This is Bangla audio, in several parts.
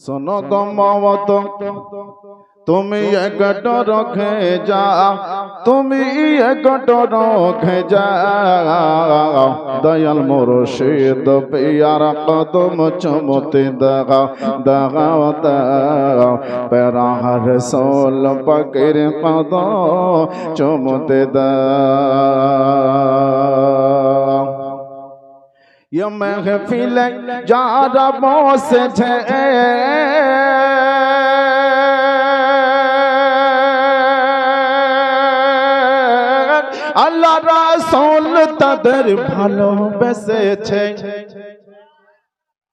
শোনো গো মত তুমি একট রখে যাও, তুমি একট রখে যাও, দয়াল মুর্শিদ পিয়ার কদম চুমতে দাও দাও দাও, প্যারা রাসূল পাকের কদম চুমতে দাও। ये महफिल যারা বসেছে আল্লাহ রাসূল তাদের ভালোবেসেছে।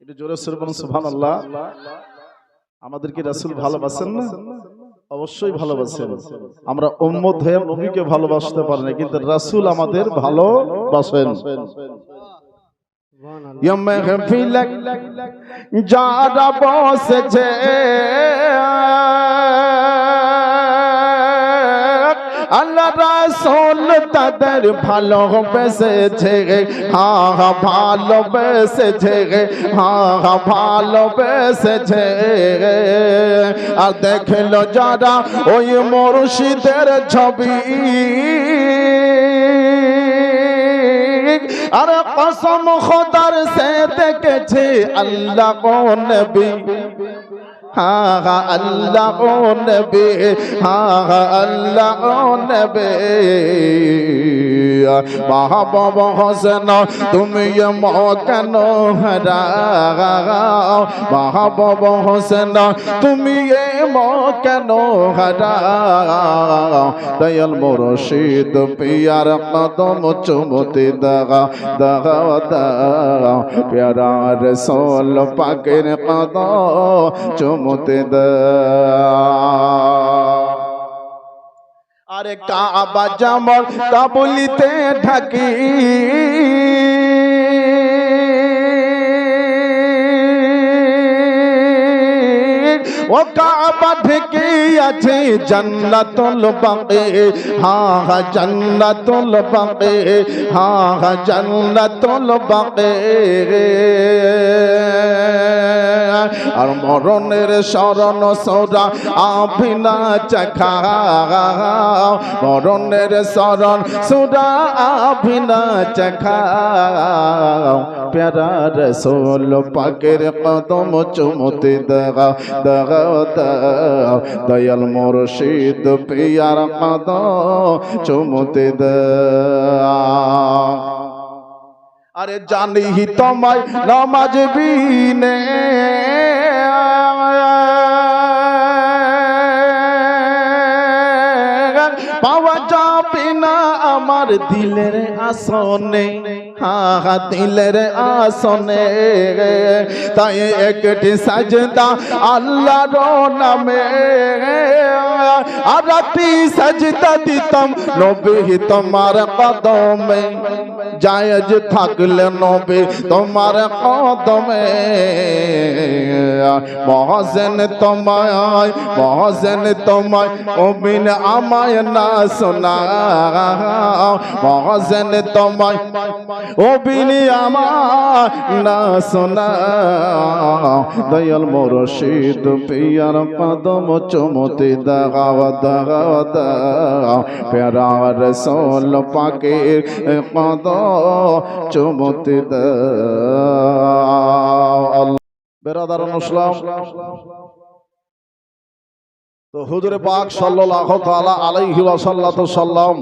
একটু জোরে সুরে বলুন সুবহানাল্লাহ। আমাদের কি রাসূল ভালোবাসেন না? অবশ্যই ভালোবাসেন। আমরা উম্মত হয়ে নবীকে ভালোবাসতে পারি না, কিন্তু রাসূল আমাদের ভালোবাসেন। ये महफिल যারা বসেছে আল্লাহ রাসূল তাদের ভালোবেসেছে, হ্যাঁ হ্যাঁ ভালোবেসেছে, হ্যাঁ হ্যাঁ ভালোবেসেছে। আর দেখলো যারা ওই মুর্শিদের ছবি, আরে কসম খোদার সে দেখেছে আল্লাহ ও নবী, হ্যাঁ হ্যাঁ আল্লাহ ও নবী, হ্যাঁ হ্যাঁ আল্লাহ ও নবী। মাহবুব হোসেন তুমি কেন হারাও, মাহবুব হোসেন তুমি কেন হারাও, দয়াল মুর্শিদ পিয়ার কদম চুমতে দাও দাও দাও, প্যারা রাসূল পাকের কদম চুমতে দাও। আরে কাবা যেমন কাবুলিতে ঢাকি, ও কাবা ঢেকে আছে জান্নাতুল বাকি, হ্যাঁ হ্যাঁ জান্নাতুল বাকি, হ্যাঁ হ্যাঁ জান্নাতুল বাকি। আর মরণের শরণ সোরা আভিনা চাখাও, মরণের শরণ সোরা আভিনা চাখাও, প্যারা রাসূল পাকের কদম চুমতে দাও দাও দাও, দয়াল মুর্শিদ পিয়ার কদম চুমতে দাও। আরে জানি তোমায় নামাজ বিনে পাওয়া যাবে না আমার দিলের আসনে, হ্যাঁ হ্যাঁ দিলের আসনে। তাই একটি সাজদা আল্লাহর নামে, আর রাতি সাজদা দিতাম নবী তোমার কদমে, জায়েজ থাকলে নবী তোমার কদমে। মহসেন তোমায়, মহসেন তোমায় অবিন আমায় না শোনাও, মহসেন তোমায় অবিন আমায় না শোনাও, দয়াল মুর্শিদ পিয়ার কদম চুমতে দাও দাও দাও, প্যারা রাসূল পাকের কদম চুমতে দাও। বেরাদার মুসলিম, তো হুজুর পাক সাল্লাল্লাহু তাআলা আলাইহি ওয়াসাল্লাম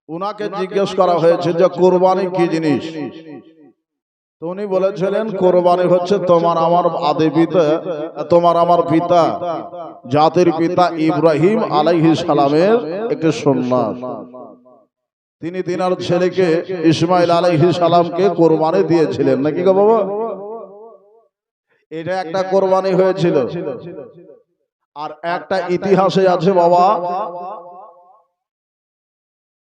উনাকে জিজ্ঞেস করা হয়েছে যে কুরবানি কি জিনিস। তো উনি বলেছিলেন কুরবানি হচ্ছে তোমার আমার আদি পিতা, তোমার আমার পিতা জাতির পিতা ইব্রাহিম আলাইহিস সালামের একটি সুন্নাত। তিনি তিনার ছেলেকে ইসমাইল আলাইহিস সালামকে কুরবানি দিয়েছিলেন, নাকি গো বাবা? এটা একটা কুরবানি হয়েছিল। আর একটা ইতিহাসে আছে বাবা,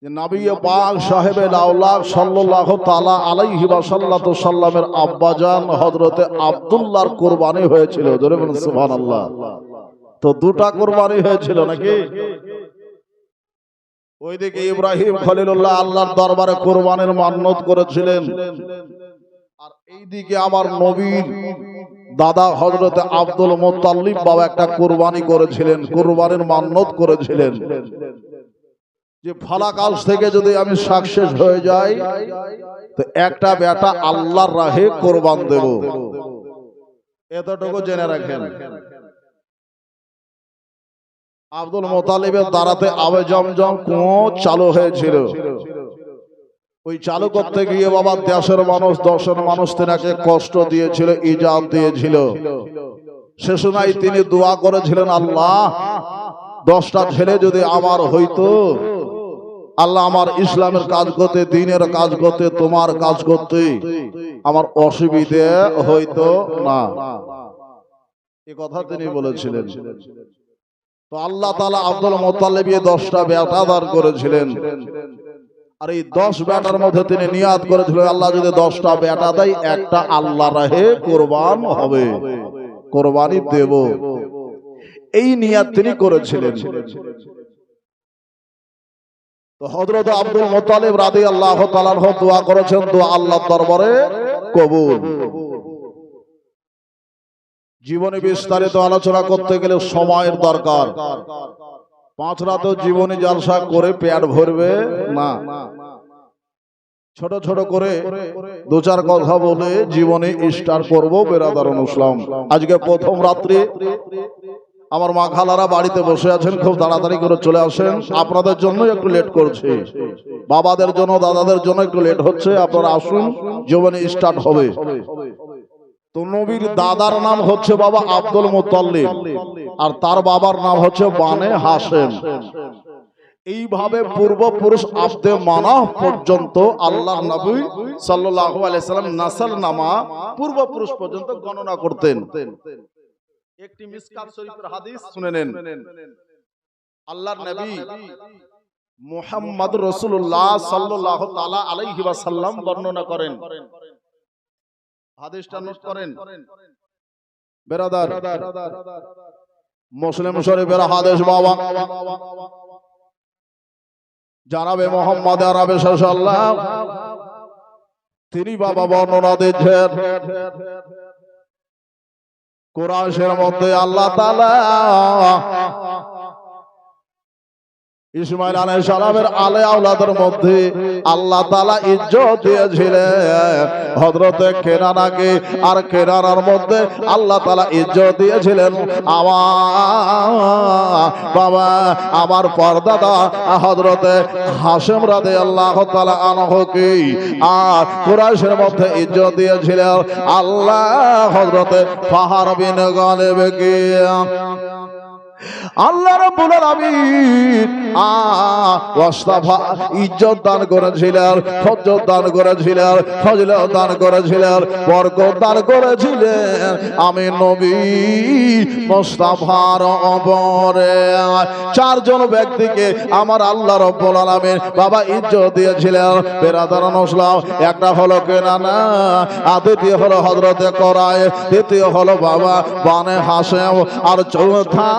যে নবী পাক সাহেবে লাউলাক সাল্লাল্লাহু তাআলা আলাইহি ওয়াসাল্লামের আব্বাজান হযরতে আব্দুল্লাহর কুরবানি হয়েছিল। জোরে বলুন সুবহানাল্লাহ। তো দুটা কুরবানি হয়েছিল নাকি? ওইদিকে ইব্রাহিম খলিলুল্লাহ আল্লাহর দরবারে কুরবানির মান্নত করেছিলেন, আর এইদিকে আমার নবীর দাদা হযরত আব্দুল মুত্তালিব বাবা একটা কুরবানি করেছিলেন, কুরবানির মান্নত করেছিলেন যে ফালাকাশ থেকে যদি আমি সাকসেস হয়ে যাই তো একটা বেটা আল্লাহর রাহে কুরবান দেব। এতটুকু জেনে রাখেন। আব্দুল মুত্তালিবের দ্বারাতে আবে জমজম কুয়ো চালু হয়েছিল। ওই চালু করতে গিয়ে বাবা দেশের মানুষ, দশের মানুষ তেনাকে কষ্ট দিয়েছিল, ইজাব দিয়েছিল। সে সময় তিনি দোয়া করেছিলেন, আল্লাহ 10টা ছেলে যদি আমার হইতো, আল্লাহ আমার ইসলামের কাজ করতে, দ্বীনের কাজ করতে, তোমার কাজ করতে আমার অসুবিধে হইতো না। এই কথা তিনি বলেছিলেন। তো আল্লাহ তাআলা আব্দুল মুত্তালিবকে 10টা বেটা দান করেছিলেন। আর এই 10 বেটার মধ্যে তিনি নিয়াত করেছিলেন, আল্লাহ যদি 10টা বেটা দেয়, একটা আল্লাহর রাহে কুরবান হবে, কুরবানি দেব। এই নিয়াত তিনি করেছিলেন। তো হযরত আব্দুল মুত্তালিব রাদিয়াল্লাহু তাআলা আনহু দোয়া করেছেন, দোয়া আল্লাহর দরবারে কবুল। জীবনে বিস্তারিত আলোচনা করতে গেলে সময়ের দরকার। 5 রাত জীবনী জলসা করে পেট ভরবে না। ছোট ছোট করে 2-4 কথা বলে জীবনে স্টার্ট করব। বেরাদারুল ইসলাম, আজকে প্রথম রাত্রি আমার মা খালারা বাড়িতে বসে আছেন, খুব তাড়াতাড়ি করে চলে আসেন। আপনাদের জন্য একটু লেট করছে, বাবাদের জন্য, দাদাদের জন্য একটু লেট হচ্ছে। আপনারা আসুন, জীবনে স্টার্ট হবে। তো নবীর দাদার নাম হচ্ছে বাবা আব্দুল মুত্তালিব, আর তার বাবার নাম হচ্ছে বানে হাশেম। এইভাবে পূর্বপুরুষ আব্দে মানাহ পর্যন্ত আল্লাহর নবী সাল্লাল্লাহু আলাইহি সাল্লাম নাসল নামা পূর্বপুরুষ পর্যন্ত গণনা করতেন। একটি মিসকাত শরীফের হাদিস শুনে নেন। আল্লাহর নবী মুহাম্মদ রাসূলুল্লাহ সাল্লাল্লাহু তাআলা আলাইহি ওয়াসাল্লাম বর্ণনা করেন। হাদিসটা নোট করেন বেরাদার। মুসলিম শরীফের হাদিস বাবা জানাবে মুহাম্মদ আরবি সাল্লাল্লাহু তিনি বাবা বর্ণনা দিচ্ছেন, কুরআনের মধ্যে আল্লাহ তাআলা ইসমাইল আলাইহিস সালামের আলে আওলাদের মধ্যে আল্লাহ তাআলা ইজ্জত দিয়েছিলেন হযরত কেনানাকে, আর কেনানার মধ্যে আল্লাহ তাআলা ইজ্জত দিয়েছিলেন আমার বাবা, আমার পরদাদা হযরত হাশেম রাদিয়াল্লাহু তাআলা আনহুকে। আর কুরাইশের মধ্যে ইজ্জত দিয়েছিলেন আল্লাহ হযরত ফাহার বিন গালিবকে। আল্লাহ রাব্বুল আলামিন ওয়াসতাফা ইজ্জত দান করেছিলেন, ফজলত দান করেছিলেন, ফজিলত দান করেছিলেন, বরকত দান করেছিলেন আমি নবী মুস্তাফার উপরে। 4 জন ব্যক্তিকে আমার আল্লাহ রাব্বুল আলামিন বাবা ইজ্জত দিয়েছিলেন বেরাদারান ইসলাম। একটা হলো কেনানা, আর দ্বিতীয় হলো হযরত কোরাই, তৃতীয় হলো বাবা বানে হাশেম, আর চৌথা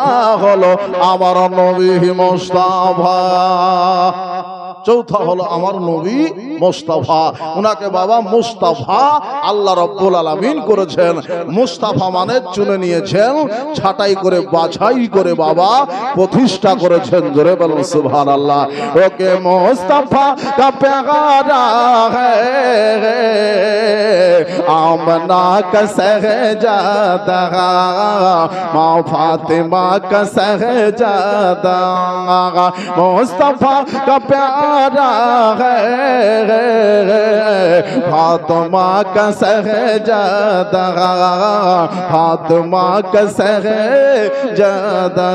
হলো আমার নবী মুস্তাফা। চৌথা হলো আমার নবী মুস্তাফা। উনাকে বাবা মুস্তাফা আল্লাহ রাব্বুল আলামিন করেছেন। মুস্তাফা মানে চুনে নিয়েছেন, ছাঁটাই করে বাছাই করে বাবা প্রতিষ্ঠা করেছেন। জোরে বলুন সুবহানাল্লাহ। ওকে মুস্তাফা কা প্যাগারা হ্যায় আমনা কা সাহজাদা, মা ফাতিমা কা সাহজাদা, মুস্তাফা কা प्यारा है फातिमा का सहजादा, फातिमा का सहजादा,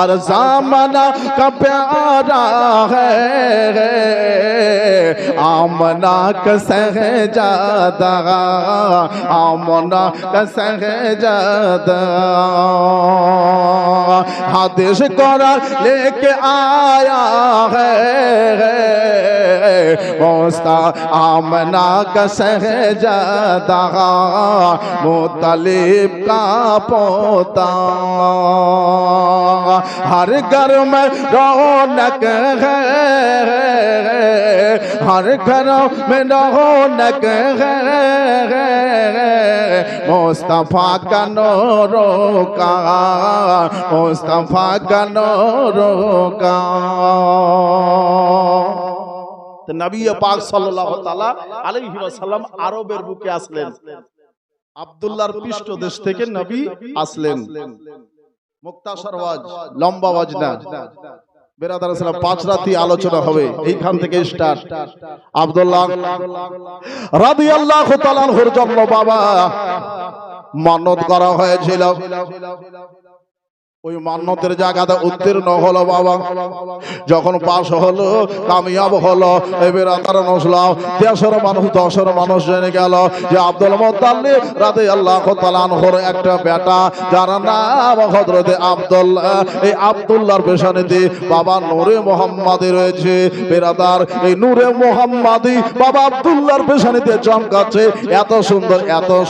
और ज़माना का प्यारा है आमना का सहजादा, आमना का सहजादा। हादिस कुरान लेके आया है मौसा आमना का सहजादा मुत्तलिब का पोता हर घर में रौनक है हर घर में रौनक है मुस्तफा का नूरों का मुस्तफा का नूरों का नबी पाक साल्लाल्लाहु ताआला आलाइहि ওয়াসাল্লাম আরবের বুকে আসলেন আব্দুল্লাহর পৃষ্ঠদেশ থেকে নবী আসলেন মুক্তাসর ওয়াজ লম্বা ওয়াজ না বেরাদার সালাম 5 রাতি আলোচনা হবে এইখান থেকে স্টার্ট আব্দুল্লাহ রাদিয়াল্লাহু তাআলা আনহুর জন্য বাবা মানত করা হয়েছিল ওই মান্যতের জায়গাতে উত্তীর্ণ হলো বাবা যখন পাশ হলো কামিয়াব হলো এবার নসলাম দেশের মানুষ দশের মানুষ জেনে গেল যে আব্দুল মুত্তালিব রাদিয়াল্লাহু তাআলা আনহুর একটা বেটা যার নাম হযরতে আব্দুল্লাহ এই আব্দুল্লাহর পেছনেতে বাবা নূরে মুহাম্মাদি রয়েছে বেরাদার এই নূরে মুহাম্মাদি বাবা আব্দুল্লাহর পেছনেতে চমকাচ্ছে এত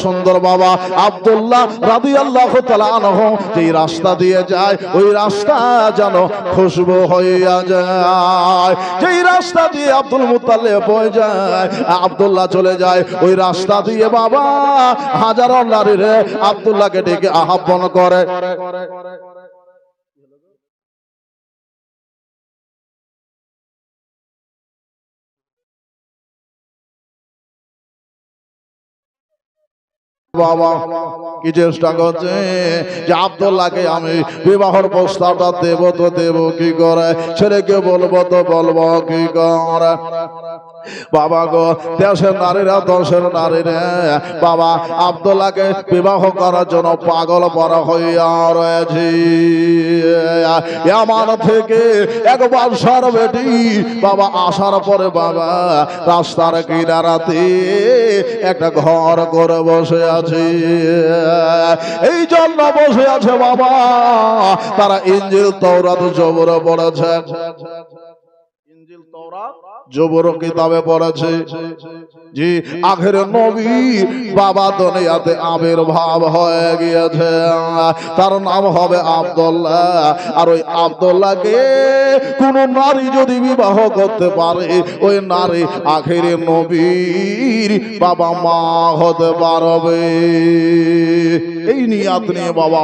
সুন্দর বাবা আব্দুল্লাহ রাদিয়াল্লাহু তাআলা আনহু যেই রাস্তা দিয়ে যায় ওই রাস্তা যেন খুশবু হইয়া যায় যেই রাস্তা দিয়ে আব্দুল মুত্তালিব বয়ে যায় আব্দুল্লাহ চলে যায় ওই রাস্তা দিয়ে বাবা হাজারো নারীরে আব্দুল্লাহকে ডেকে আহ্বান করে বাবা কি চেষ্টা করছে যে আব্দুল্লাহকে আমি বিবাহের প্রস্তাবটা দেব তো দেব কি করে ছেলেকে বলবো তো বলবো কি করে বাবা গো দেশের নারীরা দশের নারীরা বাবা আব্দুল্লাহকে বিবাহ করার জন্য পাগল পরা হইয়া রয়েছে আমার থেকে একবার সার বেটি বাবা আসার পরে বাবা রাস্তার কিনারাতে একটা ঘর করে বসে আছে এই জন্য বসে আছে বাবা তারা ইনজিল তাওরাত জবর পড়েছে ইনজিল তাওরাত জবর কিতাবে পড়েছে জি আখের নবী বাবা দুনিয়াতে আবির্ভাব হয়ে গিয়েছে তার নাম হবে আব্দুল্লাহ আর ওই আব্দুল্লাহকে কোন নারী যদি বিবাহ করতে পারে ওই নারী আখের নবীর বাবা মা হতে পারবে এই নিয়াত নিয়ে বাবা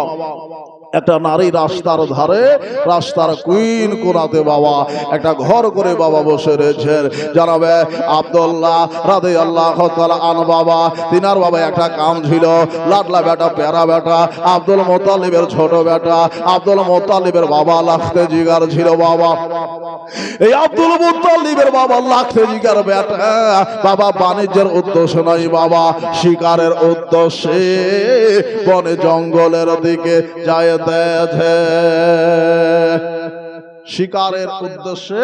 একটা নারী রাস্তার ধারে রাস্তার কুইন কোনাতে বাবা একটা ঘর করে বাবা বসে রয়েছেন জানাবে আব্দুল্লাহ রাদিয়াল্লাহু তাআলা আন বাবা তিনার বাবা একটা কাম ছিল লাডলা বেটা প্যারা বেটা আব্দুল মুত্তালিবের ছোট বেটা আব্দুল মুত্তালিবের বাবা লাখতে জিগার ছিল বাবা এই আব্দুল মুত্তালিবের বাবা লাখতে জিগার বেটা বাবা বাণিজ্যের উদ্দেশ্যে নয় বাবা শিকারের উদ্দেশ্যে বনে জঙ্গলের দিকে যায় শিকারের উদ্দেশ্যে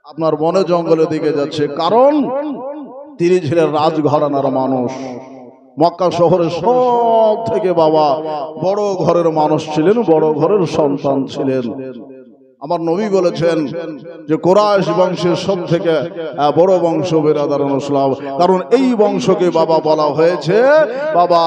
আপনার বনে জঙ্গলের দিকে যাচ্ছে কারণ তিনি ছিলেন রাজঘরানার মানুষ মক্কা শহরে সব থেকে বাবা বড় ঘরের মানুষ ছিলেন বড় ঘরের সন্তান ছিলেন আমার নবী বলেছেন যে কুরাইশ বংশের সব থেকে বড় বংশ বিরাদার মুসলাম কারণ এই বংশকে বাবা বলা হয়েছে বাবা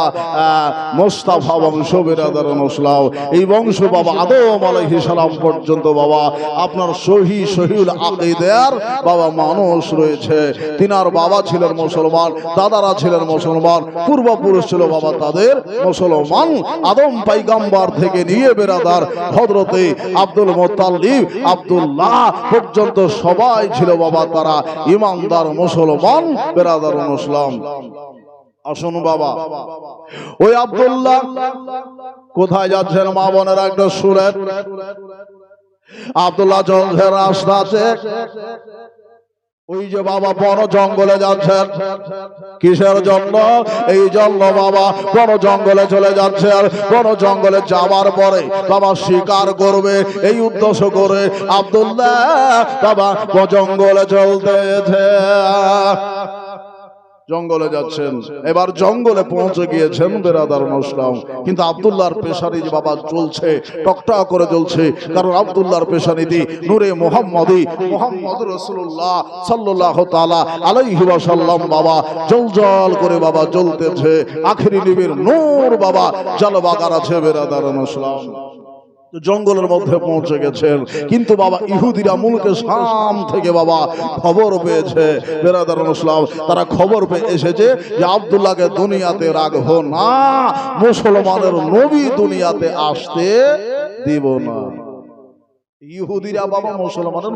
মুস্তাফা বংশ বিরাদার মুসলাম এই বংশ বাবা আদম আলাইহিস সালাম পর্যন্ত বাবা আপনার সহিউল আকীদার বাবা মানুষ রয়েছে তিনার বাবা ছিলেন মুসলমান দাদারা ছিলেন মুসলমান পূর্বপুরুষ ছিল বাবা তাদের মুসলমান আদম পয়গম্বর থেকে নিয়ে বিরাদার হযরতে আব্দুল মুত্তালিব আব্দুল্লাহ পর্যন্ত সবাই ছিল বাবা তারা ইমানদার মুসলমান বিরাদার মুসলিম আসুন বাবা ওই আব্দুল্লাহ কোথায় যাচ্ছেন মা বোনেরা একটা সুরে আব্দুল্লাহ চলছে রাস্তাতে ওই যে বাবা বন জঙ্গলে যাচ্ছেন কিসের জন্য এই জন্য বাবা বন জঙ্গলে চলে যাচ্ছে আর বন জঙ্গলে যাওয়ার পরে বাবা শিকার করবে এই উদ্দেশ্য করে আব্দুল্লাহ বাবা জঙ্গলে চলতেছে জঙ্গলে যাচ্ছেন, এবার জঙ্গলে পৌঁছে গিয়েছেন বেরাদার মুসলিম। কিন্তু আব্দুল্লাহর পেশানি যে বাবা জ্বলছে, টকটক করে জ্বলছে, কারণ আব্দুল্লাহর পেশানিতে নূরে মুহাম্মাদি মুহাম্মদ রাসূলুল্লাহ সাল্লাল্লাহু তাআলা আলাইহি ওয়াসাল্লাম বাবা জ্বলজ্বল করে বাবা জ্বলতেছে। আখেরি নবীর নূর বাবা জালবাগার আছে বেরাদার মুসলিম। জঙ্গলের মধ্যে পৌঁছে গেছেন, কিন্তু বাবা ইহুদিরা মুলকে শাম থেকে বাবা খবর পেয়েছে বেরাদার মুসলিম। তারা খবর পেয়ে এসেছে যে আব্দুল্লাহকে দুনিয়াতে রাখবো না, মুসলমানের নবী দুনিয়াতে আসতে দিব না। ইহুদিরা বাবা মুসলমানের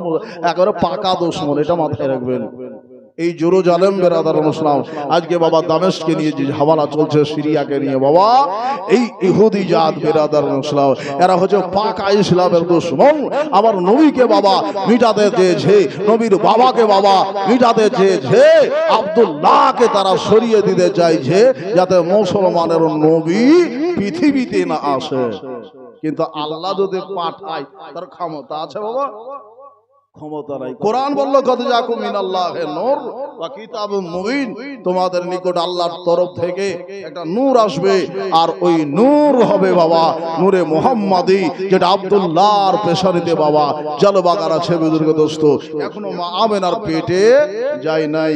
একেবারে পাকা দুশমন, এটা মাথায় রাখবেন। এই জেরুজালেম বেরাদার মুসলিম আজকে বাবা দামেস্কে নিয়ে যে হামলা চলছে, সিরিয়াকে নিয়ে বাবা, এই ইহুদি জাত বেরাদার মুসলিম এরা হচ্ছে পাকা ইসলামের দুশমন। আবার নবীকে বাবা মিটাতে চেয়েছে, নবীর বাবাকে বাবা মিটাতে চেয়েছে, আব্দুল্লাহকে তারা সরিয়ে দিতে চাইছে যাতে মুসলমানের নবী পৃথিবীতে না আসে। কিন্তু আল্লাহ যদি পাঠায় তার ক্ষমতা আছে বাবা? ক্ষমতা নাই। কোরআন বলল কদ জাকুম মিনাল্লাহি নূর ওয়া কিতাবুম মুবিন, তোমাদের নিকট আল্লাহর তরফ থেকে একটা নূর আসবে, আর ওই নূর হবে বাবা নূরে মুহাম্মাদি, যেটা আব্দুল্লাহর পেশানিতে বাবা জালবাগার আছে। বুজুর্গ দোস্ত, এখনো মা আমেনার পেটে যায় নাই,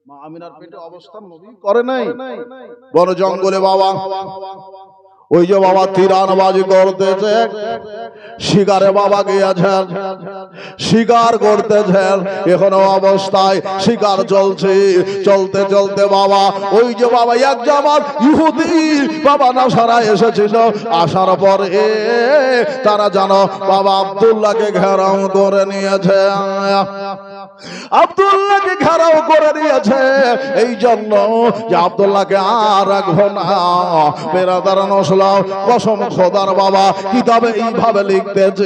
মা আমেনার পেটে অবস্থান নবী করে নাই। বড় জঙ্গলে বাবা ওই যে বাবা তীরানবাজি করতেছে, শিকারে বাবা গিয়েছেন, শিকার করতেছেন, এখনো অবস্থায় শিকার চলছে। চলতে চলতে বাবা ওই যে বাবা এক জামাত ইহুদি বাবা নাসারা এসেছিল, আসার পরে তারা জানো বাবা আব্দুল্লাহকে ঘেরাও করে নিয়েছে, আব্দুল্লাহকে ঘেরাও করে নিয়েছে। এই জন্য যে আব্দুল্লাহকে আর রাখবো না। বেরাদার মুসলিম কসম খোদার বাবা কিতাবে এইভাবে লিখতেছে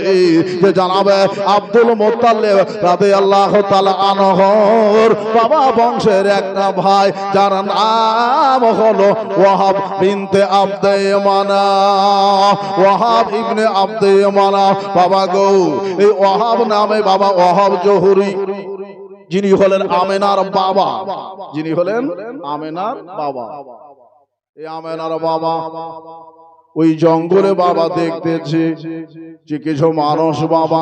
যে জানাবে আব্দুল মুত্তালিব রাদিয়াল্লাহু তাআলা আনহুর বাবা বংশের একটা ভাই, যার নাম হলো ওয়াহাব বিনতে আব্দে মানাফ, ওয়াহাব ইবনে আব্দে মানাফ। বাবা গো, এই ওয়াহাব নামে বাবা ওয়াহাব জহুরি, যিনি হলেন আমেনার বাবা, যিনি হলেন আমেনার বাবা। এই আমেনার বাবা ওই জঙ্গলে বাবা দেখতেছে যে কিছু মানুষ বাবা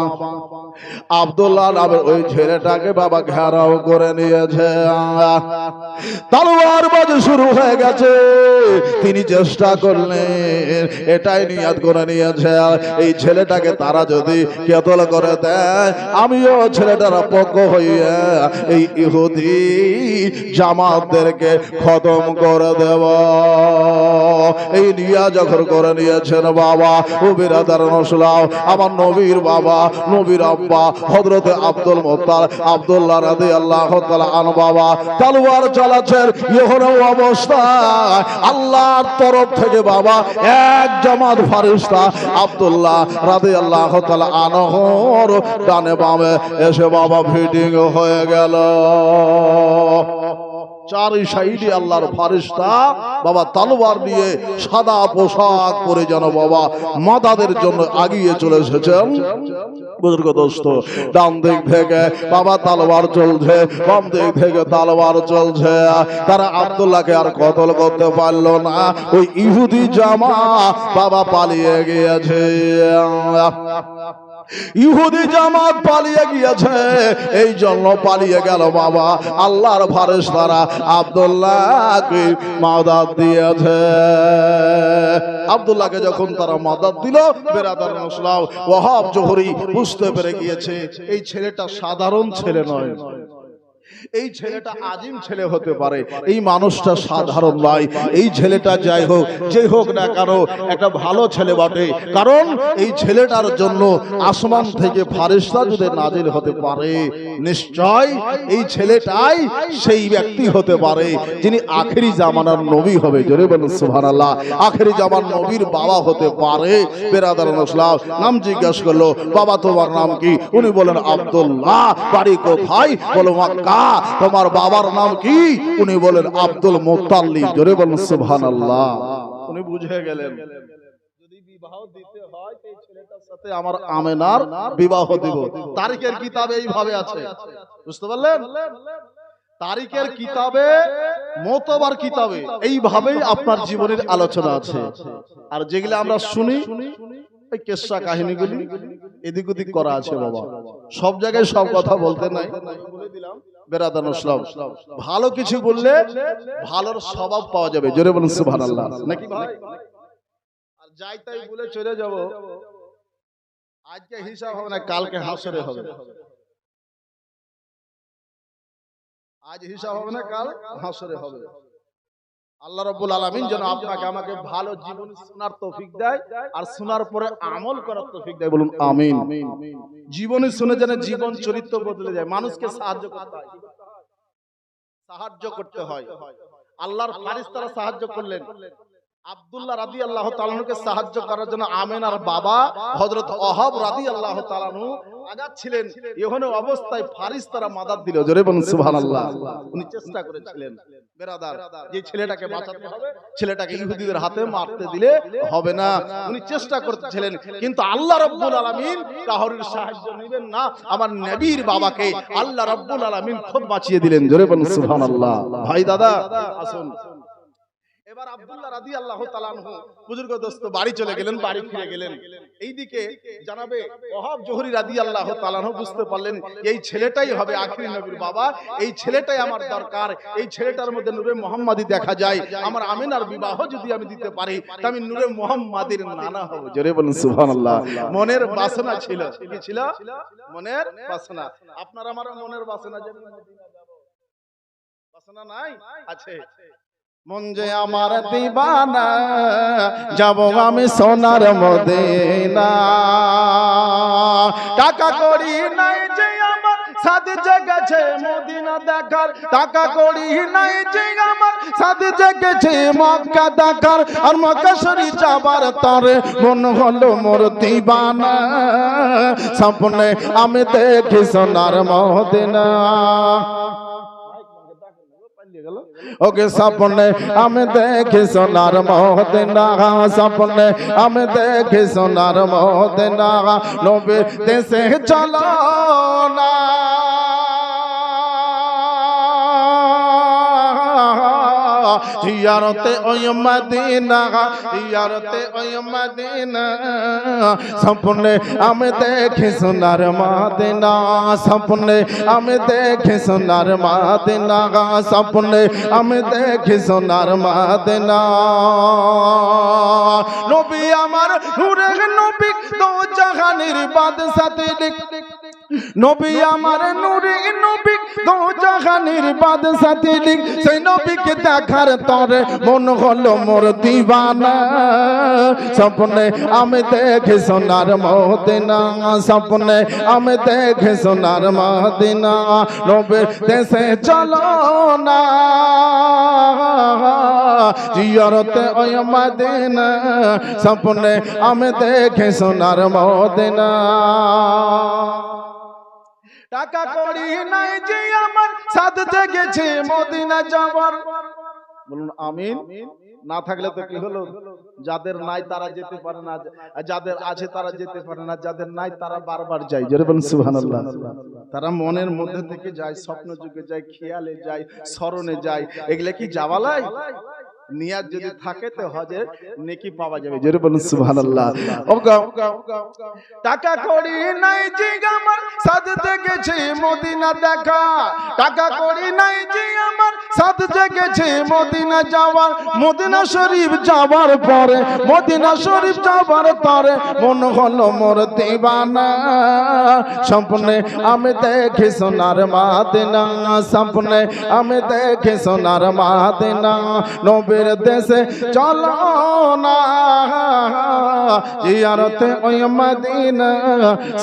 আব্দুল্লাহ নামের ওই ছেলেটাকে বাবা ঘেরাও করে নিয়েছে, তলোয়ার বাজি শুরু হয়ে গেছে। তিনি চেষ্টা করলেন, এটাই নিয়াত করে নিয়েছে এই ছেলেটাকে তারা যদি কেতল করে দেয়, আমিও ছেলেটার পক্ষ হইয়া এই ইহুদি জামাতদেরকে খতম করে দেব। এই নিয়া যখন করে নিয়েছেন বাবা ও বিরাদার মুসলিম, আমার নবীর বাবা নবীর আব্বা হযরতে আব্দুল মুত্তালিব আব্দুল্লাহ রাদিয়াল্লাহু তাআলা আনহু বাবা তলোয়ার চালাচ্ছেন। এখনো অবস্থায় আল্লাহর তরফ থেকে বাবা এক জামাত ফেরেশতা আব্দুল্লাহ রাদিয়াল্লাহু তাআলা আনহুর ডানে বামে এসে বাবা ফিটিং হয়ে গেল। চারি সাইডে আল্লাহর ফেরেশতা বাবা তলোয়ার নিয়ে সাদা পোশাক পরে যেন বাবা মাদাদের জন্য আগিয়ে চলে এসেছেন। বুজুর্গ দোস্ত, ডান দিক থেকে বাবা তলোয়ার চলছে, বাম দিক থেকে তলোয়ার চলছে। তারা আব্দুল্লাহকে আর কতল করতে পারলো না, ওই ইহুদি জামা বাবা পালিয়ে গিয়েছে। ইহুদি জামাত পালিয়ে গিয়েছে, এই জন্য পালিয়ে গেল বাবা আল্লাহর ফেরেশতারা আব্দুল্লাহকে মাদাদ দিয়েছে। আব্দুল্লাহকে যখন তারা মাদাদ দিল, বেরাদার মুসলিম ওয়াহাব জহুরি বুঝতে পেরে গিয়েছে এই ছেলেটা সাধারণ ছেলে নয়, এই ছেলেটা আজিম ছেলে হতে পারে, এই মানুষটা সাধারণ নয়। এই ছেলেটা যাই হোক যে হোক না কেন একটা ভালো ছেলে বটে, কারণ এই ছেলেটার জন্য আসমান থেকে ফেরেশতা যদি নাজিল হতে পারে, নিশ্চয় এই ছেলেটাই সেই ব্যক্তি হতে পারে যিনি আখেরি জামানার নবী হবে। জোরে বলুন সুবহানাল্লাহ। আখেরি জামানার নবীর বাবা হতে পারে। বেরাদার মুসলিম নাম জিজ্ঞাসা করলো, বাবা তোমার নাম কি? উনি বলেন আব্দুল্লাহ। বাড়ি কোথায়? বলো মক্কা। তোমার বাবার নাম কি? উনি বলেন আব্দুল মুত্তালিব। জোরে বলুন সুবহানাল্লাহ। উনি বুঝে গেলেন যদি বিবাহ দিতে হয় এই ছেলেটার সাথে আমার আমেনার বিবাহ দিব। তারিখের কিতাবে এইভাবে আছে, বুঝতে পারলেন? তারিখের কিতাবে, মোতবার কিতাবে এইভাবেই আপনার জীবনের আলোচনা আছে। আর যেগুলো আমরা শুনি এই কেসা কাহিনীগুলি এদিক ওদিক করা আছে বাবা। সব জায়গায় সব কথা বলতে নাই, বলে দিলাম বেরাদান ইসলাম। ভালো কিছু বললে ভালোর স্বভাব পাওয়া যাবে, জোরে বলুন সুবহানাল্লাহ, নাকি ভাই? আর যাই তাই বলে চলে যাব, আজকে হিসাব হবে না, কালকে হাসরে হবে। আজ হিসাব হবে না, কাল হাসরে হবে। আল্লাহ রাব্বুল আলামিন যেন আপনাকে আমাকে ভালো জীবন শোনার তৌফিক দেয় আর শোনার পরে আমল করার তৌফিক দেয়, বলুন আমিন। জীবনে শুনে যেন জীবন চরিত্র বদলে যায়। মানুষকে সাহায্য করতে হয়, সাহায্য করতে হয়। আল্লাহর ফেরেশতারা সাহায্য করলেন আব্দুল্লাহ রাদিয়াল্লাহু তাআলা আনহুকে সাহায্য করার জন্য। আমিনার বাবা হযরত ওহাব রাদিয়াল্লাহু তাআলা আনহু আগাচ্ছিলেন, এখানে অবস্থায় ফেরেশতারা মাদাদ দিল, জোরে বলুন সুবহানাল্লাহ। উনি চেষ্টা করেছিলেন বেরাদার, যে ছেলেটাকে বাঁচাতে হবে, ছেলেটাকে ইহুদিদের হাতে মারতে দিলে হবে না, উনি চেষ্টা করতেছিলেন। কিন্তু আল্লাহ রাব্বুল আলামিন কাহরের সাহায্য নেবেন না, আমার নবীর বাবাকে আল্লাহ রাব্বুল আলামিন খুদ বাঁচিয়ে দিলেন, জোরে বলুন সুবহানাল্লাহ। ভাই দাদা আসুন, এবার আব্দুল্লাহ রাদিয়াল্লাহু তাআলা আনহু বুজুর্গ দোস্ত বাড়ি চলে গেলেন, বাড়ি ফিরে গেলেন। এইদিকে জানাবে ওহাব জোহরি রাদিয়াল্লাহু তাআলা আনহু বুঝতে পারলেন এই ছেলেটাই হবে আখিরি নবীর বাবা, এই ছেলেটাই আমার দরকার, এই ছেলেটার মধ্যে নূরে মুহাম্মাদি দেখা যায়, আমার আমিনার বিবাহ যদি আমি দিতে পারি তা আমি নূরে মুহাম্মাদির নানা হব, জোরে বলুন সুবহানাল্লাহ। মনের বাসনা ছিল, কি ছিল? মনের বাসনা। আপনার আমার মনের বাসনা, যে বাসনা নাই আছে। মন যে আমার দিবানা, যাব আমি সোনার মদিনা, টাকা করি নাই যে আমার সাথ জেগেছে মদিনা দেখার, টাকা করি নাই যে আমার সাথ জেগেছে মক্কা দেখার, আর মক্কা শরীফ যাবার তরে মন হলো মোর দিবানা, স্বপ্নে আমি দেখি সোনার মদিনা। ওকে স্বপ্নে আমি দেখি সোনার মদিনা, স্বপ্নে আমি দেখি সোনার মদিনা, নবীর দেশে চলো না, জিয়ারতে ওই মদিনা, জিয়ারতে ওই মদিনা, স্বপ্নে আমি দেখি সোনার মদিনা, স্বপ্নে আমি দেখি সোনার মদিনা, স্বপ্নে আমি দেখি সোনার মদিনা। নবী আমার নূরের নবী, দো জাহানের বাদশা তিনি, নবী আমার নূরে নবী, দো জাহানের বাদশা তিনি, সেই নবীকে দেখার তরে মন হলো মোর দিবানা, স্বপ্নে আমি দেখি সোনার মদিনা, স্বপ্নে আমি দেখি সোনার মদিনা, নবীর দেশে চলো না, জিয়ারতে ওই মদিনা, স্বপ্নে আমি দেখি সোনার মদিনা। টাকা করি নাই যে আমার সাথ জেগেছে মদিনা যাবার, বলুন আমিন। না থাকলে তো কি হলো, যাদের নাই তারা যেতে পারে না, যাদের আছে তারা যেতে পারে না, যাদের নাই তারা বারবার যায়, জোরে বলুন সুবহানাল্লাহ। তারা মনের মধ্যে থেকে যায়, স্বপ্ন যুগে যায়, খেয়ালে যায়, স্মরণে যায়, এগুলা কি যাওয়ালাই? নিয়াত যদি থাকে তো হজের নেকি পাওয়া যাবে, জোরে বলুন সুবহানাল্লাহ। টাকা করি নাই যে আমার সাথ জেগেছে মদিনা দেখা, টাকা করি নাই যে আমার সাথ জেগেছে মদিনা যাওয়ার, মদিনা শরীফ যাবার পরে, মদিনা শরীফ যাবার পরে মন হলো মোর দিবানা, স্বপ্নে আমি দেখি সোনার মদিনা, স্বপ্নে আমি দেখি সোনার মদিনা, নবীর দেশে চলো না, জিয়ারতে ওই মদিনা,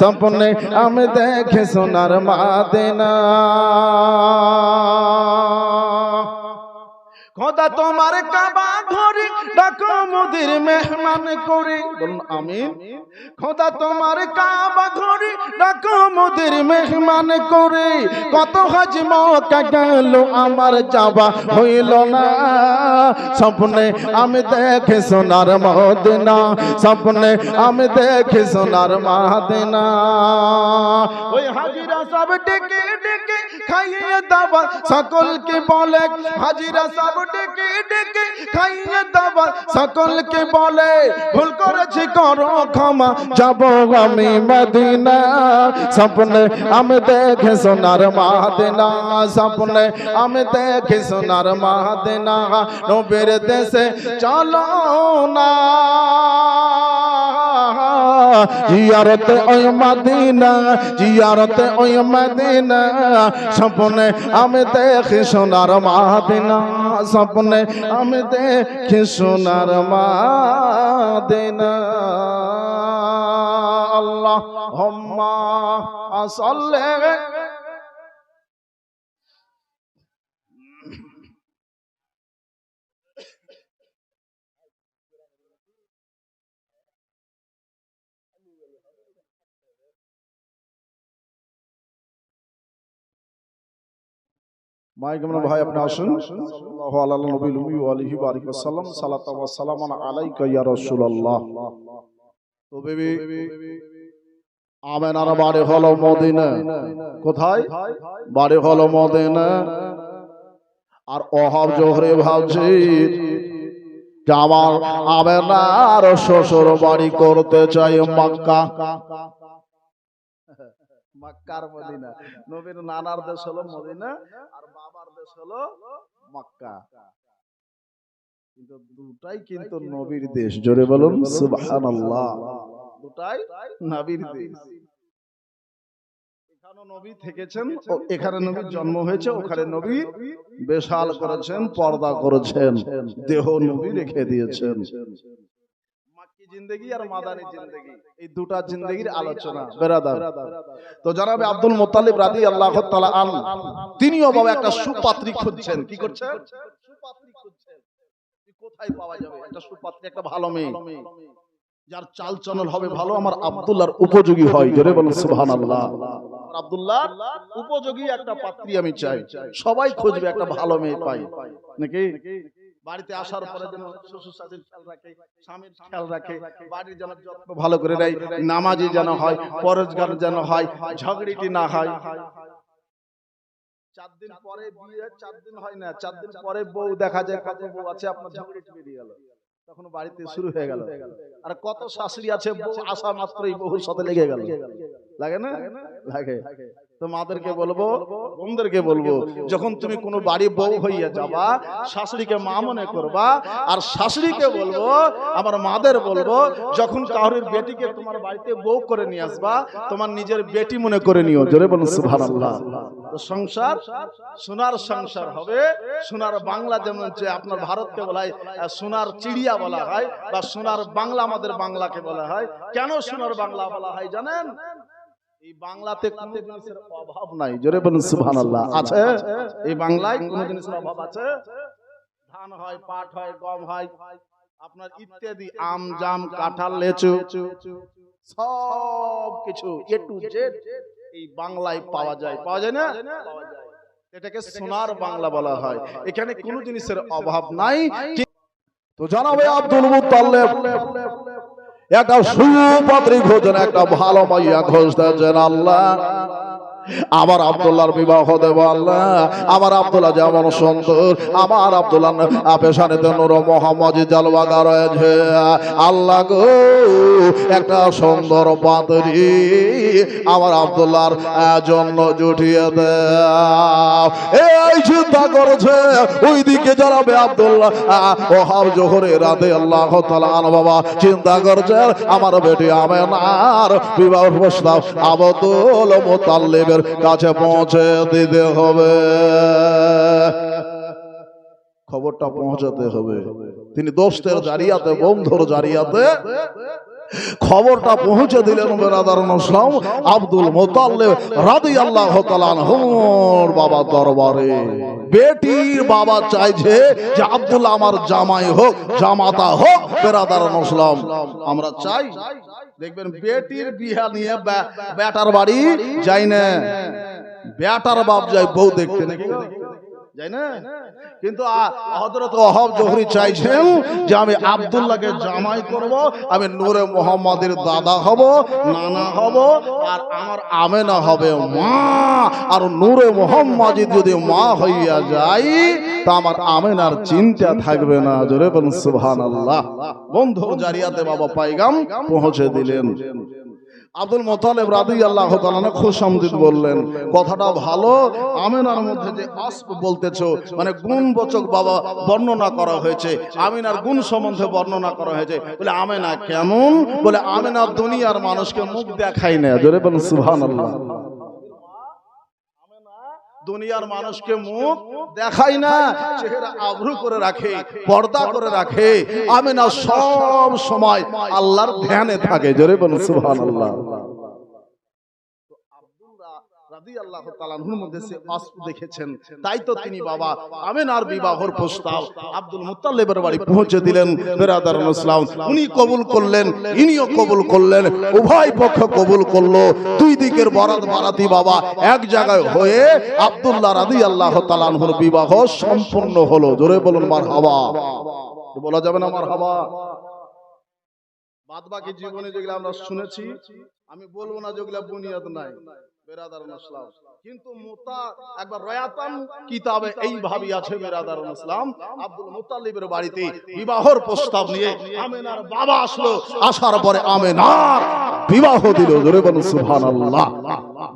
স্বপ্নে আমি দেখি সোনার মদিনা। খোদা তোমার কাবা ঘরে ডাকো মোদের মেহমান করে, বলুন আমিন। খোদা তোমার কাবা ঘরে ডাকো মোদের মেহমান করে, কত হজ মক্কা গেল আমার যাওয়া হইল না, স্বপ্নে আমি দেখে সোনার মদিনা, স্বপ্নে আমি দেখে সোনার মদিনা। ওই হাজিরা সব ডেকে ডেকে খাইয়ে দাওয়া সকলকে বলে, হাজিরা সব ডেকে ডেকে খাইয়ে দাওয়া সকলকে বলে, ভুল করেছি করো ক্ষমা যাব আমি মদিনা, স্বপ্নে আমি দেখে সোনার মদিনা, স্বপ্নে আমি দেখে সোনার মদিনা। নবীর দেশে চলো না জিয়ারতে ওই মদিনা, জিয়ারতে ওই মদিনা, স্বপ্নে আমি দেখি সোনার মদিনা, স্বপ্নে আমি দেখি সোনার মদিনা। আল্লাহুম্মা সাল্লি মাইক আমরা ভাই আপনি আসুন। সাল্লাল্লাহু আলা নবীল উম্মি ওয়া আলিহি ওয়া আলিহি ওয়াসাল্লাম, সালাতু ওয়া সালামু আলাইকা ইয়া রাসূলুল্লাহ। তো বেবি আমেনার বাড়ি হলো মদিনা, কোথায়? বাড়ি হলো মদিনা। আর ওহাব জোহরে ভাবছি যে আমার আমেনার শ্বশুর বাড়ি করতে চাই মক্কা। মক্কার মদিনা, নবীর নানার দেশ হলো মদিনা আর বাবার দেশ হলো মক্কা, কিন্তু দুটাই কিন্তু নবীর দেশ। জোরে বলুন সুবহানাল্লাহ, দুটাই নবীর দেশ। এখানে নবী থেকেছেন, এখানে নবীর জন্ম হয়েছে, ওখানে নবী বেশাল করেছেন, পর্দা করেছেন, দেহ নবী রেখে দিয়েছেন। জিন্দেগি আর মাদানী জিন্দেগি, এই দুটা জিন্দেগির আলোচনা বেরাদার। তো জনাবে আব্দুল মুত্তালিব রাদিয়াল্লাহু তাআলা আন তিনিও বাবা একটা সুপাত্রী খুঁজছেন। কি করছেন? সুপাত্রী খুঁজছেন। কোথায় পাওয়া যাবে একটা সুপাত্রী, একটা ভালো মেয়ে যার চাল চলন হবে ভালো, আমার আব্দুল্লাহর উপযোগী হয়। জোরে বলুন সুবহানাল্লাহ। আব্দুল্লাহর উপযোগী একটা পাত্রী আমি চাই। সবাই খুঁজবে একটা ভালো মেয়ে পাই নাকি? বাড়িতে আসার পরে যেন শ্বশুর শাশুড়ির খেয়াল রাখে, স্বামীর খেয়াল রাখে, বাড়ির যেন যত্ন ভালো করে দেয়, নামাজি যেন হয়, পরহেজগার যেন হয়, ঝগড়িটি না হয়। 4 দিন পরে বিয়ে, 4 দিন হয় না, 4 দিন পরে বউ দেখা যায়, কত বউ আছে আপনার ঝগড়িটি বেরিয়ে গেল, তখন বাড়িতে শুরু হয়ে গেল। আর কত শাশুড়ি আছে বউ আসা মাত্রই বহুর সাথে লেগে গেল, লাগে না? লাগে। তো মাদেরকে বলবো, বোনদেরকে বলবো, যখন তুমি কোনো বাড়ি বউ হইয়া যাবা, শাশুড়িকে মা মনে করবা। আর শাশুড়িকে বলবো, আমার মাদের বলবো, যখন কাউরির বেটিকে তোমার বাড়িতে বউ করে নিয়ে আসবা, তোমার নিজের বেটি মনে করে নিও। জোরে বলুন সুবহানাল্লাহ। তো সংসার সোনার সংসার হবে। সোনার বাংলা যেমন যে আপনার ভারতকে বলা হয় সোনার চিড়িয়া বলা হয়, বা সোনার বাংলা আমাদের বাংলাকে বলা হয়। কেন সোনার বাংলা বলা হয় জানেন? এই বাংলাতে কোনো জিনিসের অভাব নাই। জোরে বলুন সুবহানাল্লাহ। আছে এই বাংলায় কোনো জিনিসের অভাব আছে? ধান হয়, পাট হয়, গম হয়, আপনার ইত্যাদি, আম জাম কাঁঠাল লেচু সব কিছু এ টু জেড এই বাংলায় পাওয়া যায়। পাওয়া যায় না? পাওয়া যায়। এটাকে সোনার বাংলা বলা হয়। এখানে কোনো জিনিসের অভাব নাই। তো জানাবে আব্দুল মুত্তালিব একটা সুপাত্রী খোঁজেন, একটা ভালো মাইয়া খুঁজতেছেন। আল্লাহ আমার আব্দুল্লাহর বিবাহ দেব আল্লাহ। আমার আব্দুল্লাহ যেমন সুন্দর, আমার আব্দুল্লাহ পেশানেতে নূর মোহাম্মদ জালওয়াগা রয়েছে। আল্লাহ গো একটা সুন্দর পাত্রী আমার আব্দুল্লাহর জন্য জুটিয়ে দাও। এই চিন্তা করেছে, ওইদিকে জানাবে আব্দুল্লাহ ওহাব জোহরে রাদিয়াল্লাহু তাআলা আনহু বাবা চিন্তা করছে, আমার বেটি আমেনার বিবাহ প্রস্তাব আব্দুল মুত্তালিবের কাছে পৌঁছে দিতে হবে, খবরটা পৌঁছাতে হবে। তিনি দোস্তের জারিয়াতে, বন্ধুর জারিয়াতে খবরটা পৌঁছে দিলেন বেরাদার মুসলিম আব্দুল মুত্তালিব রাদিয়াল্লাহু তাআলা আনহুর বাবা দরবারে। বেটির বাবা চাইছে যে আব্দুল্লাহ আমার জামাই হোক, জামাতা হোক। বেরাদার মুসলিম আমরা চাই, দেখবেন বেটির বিয়া নিয়ে বেটার বাড়ি যাই না, বেটার বাপ যায় বউ দেখতে, নাকি যাই না? কিন্তু হযরত ওয়াহাব জোহরি চাইছেন যে আমি আব্দুল্লাহকে জামাই করব, আমি নূরে মুহাম্মাদের দাদা হব, নানা হব, আর আমার আমেনা হবে মা। আর নূরে মুহাম্মাদ যদি মা হইয়া যায় তা আমার আমেনার চিন্তা থাকবে না। জোরে বলুন সুবহানাল্লাহ। বন্ধু জারিয়াতে বাবা পায়গাম পৌঁছে দিলেন। আব্দুল মুত্তালিব রাদিয়াল্লাহু তাআলা খুশামদিদ বললেন, কথাটা ভালো। আমিনার মধ্যে যে আসব বলতেছো, মানে গুণবাচক বাবা বর্ণনা করা হয়েছে, আমিনার গুণ সম্বন্ধে বর্ণনা করা হয়েছে। বলে আমিনা কেমন? বলে আমিনা দুনিয়ার মানুষকে মুখ দেখায় না। জোরে বলুন সুবহানাল্লাহ। দুনিয়ার মানুষকে মুখ দেখায় না, চেহারা আবরু করে রাখে, পর্দা করে রাখে। আমিনা সব সময় আল্লাহর ধ্যানে থাকে। জোরে বলুন সুবহানাল্লাহ। রাদিয়াল্লাহু তাআলা আনহুর মধ্যে সে আসব দেখেছেন, তাই তো তিনি বাবা আমিনার বিবাহের প্রস্তাব আব্দুল মুত্তালিবের বাড়ি পৌঁছে দিলেন। বেরাদার মুসলিম উনি কবুল করলেন, ইনিও কবুল করলেন, উভয় পক্ষ কবুল করলো। দুই দিকের বরাত বারাতি বাবা এক জায়গায় হয়ে আব্দুল্লাহ রাদিয়াল্লাহু তাআলা আনহুর বিবাহ সম্পূর্ণ হলো। জোরে বলুন মারহাবা। বলা যাবে না মারহাবা? বাদ বাকি জীবনে যেগুলো আমরা শুনেছি, আমি বলবো না যেগুলো বুনিয়াদ নাই বেরাদার মুসলিম, কিন্তু মুতা একবার রায়াতান কিতাবে এইভাবে আছে বেরাদার মুসলিম, আব্দুল মুত্তালিবের বাড়িতে বিবাহের প্রস্তাব নিয়ে আমিনার বাবা আসলো। আসার পরে আমিনার বিবাহ দিল। জোরে বলুন সুবহানাল্লাহ।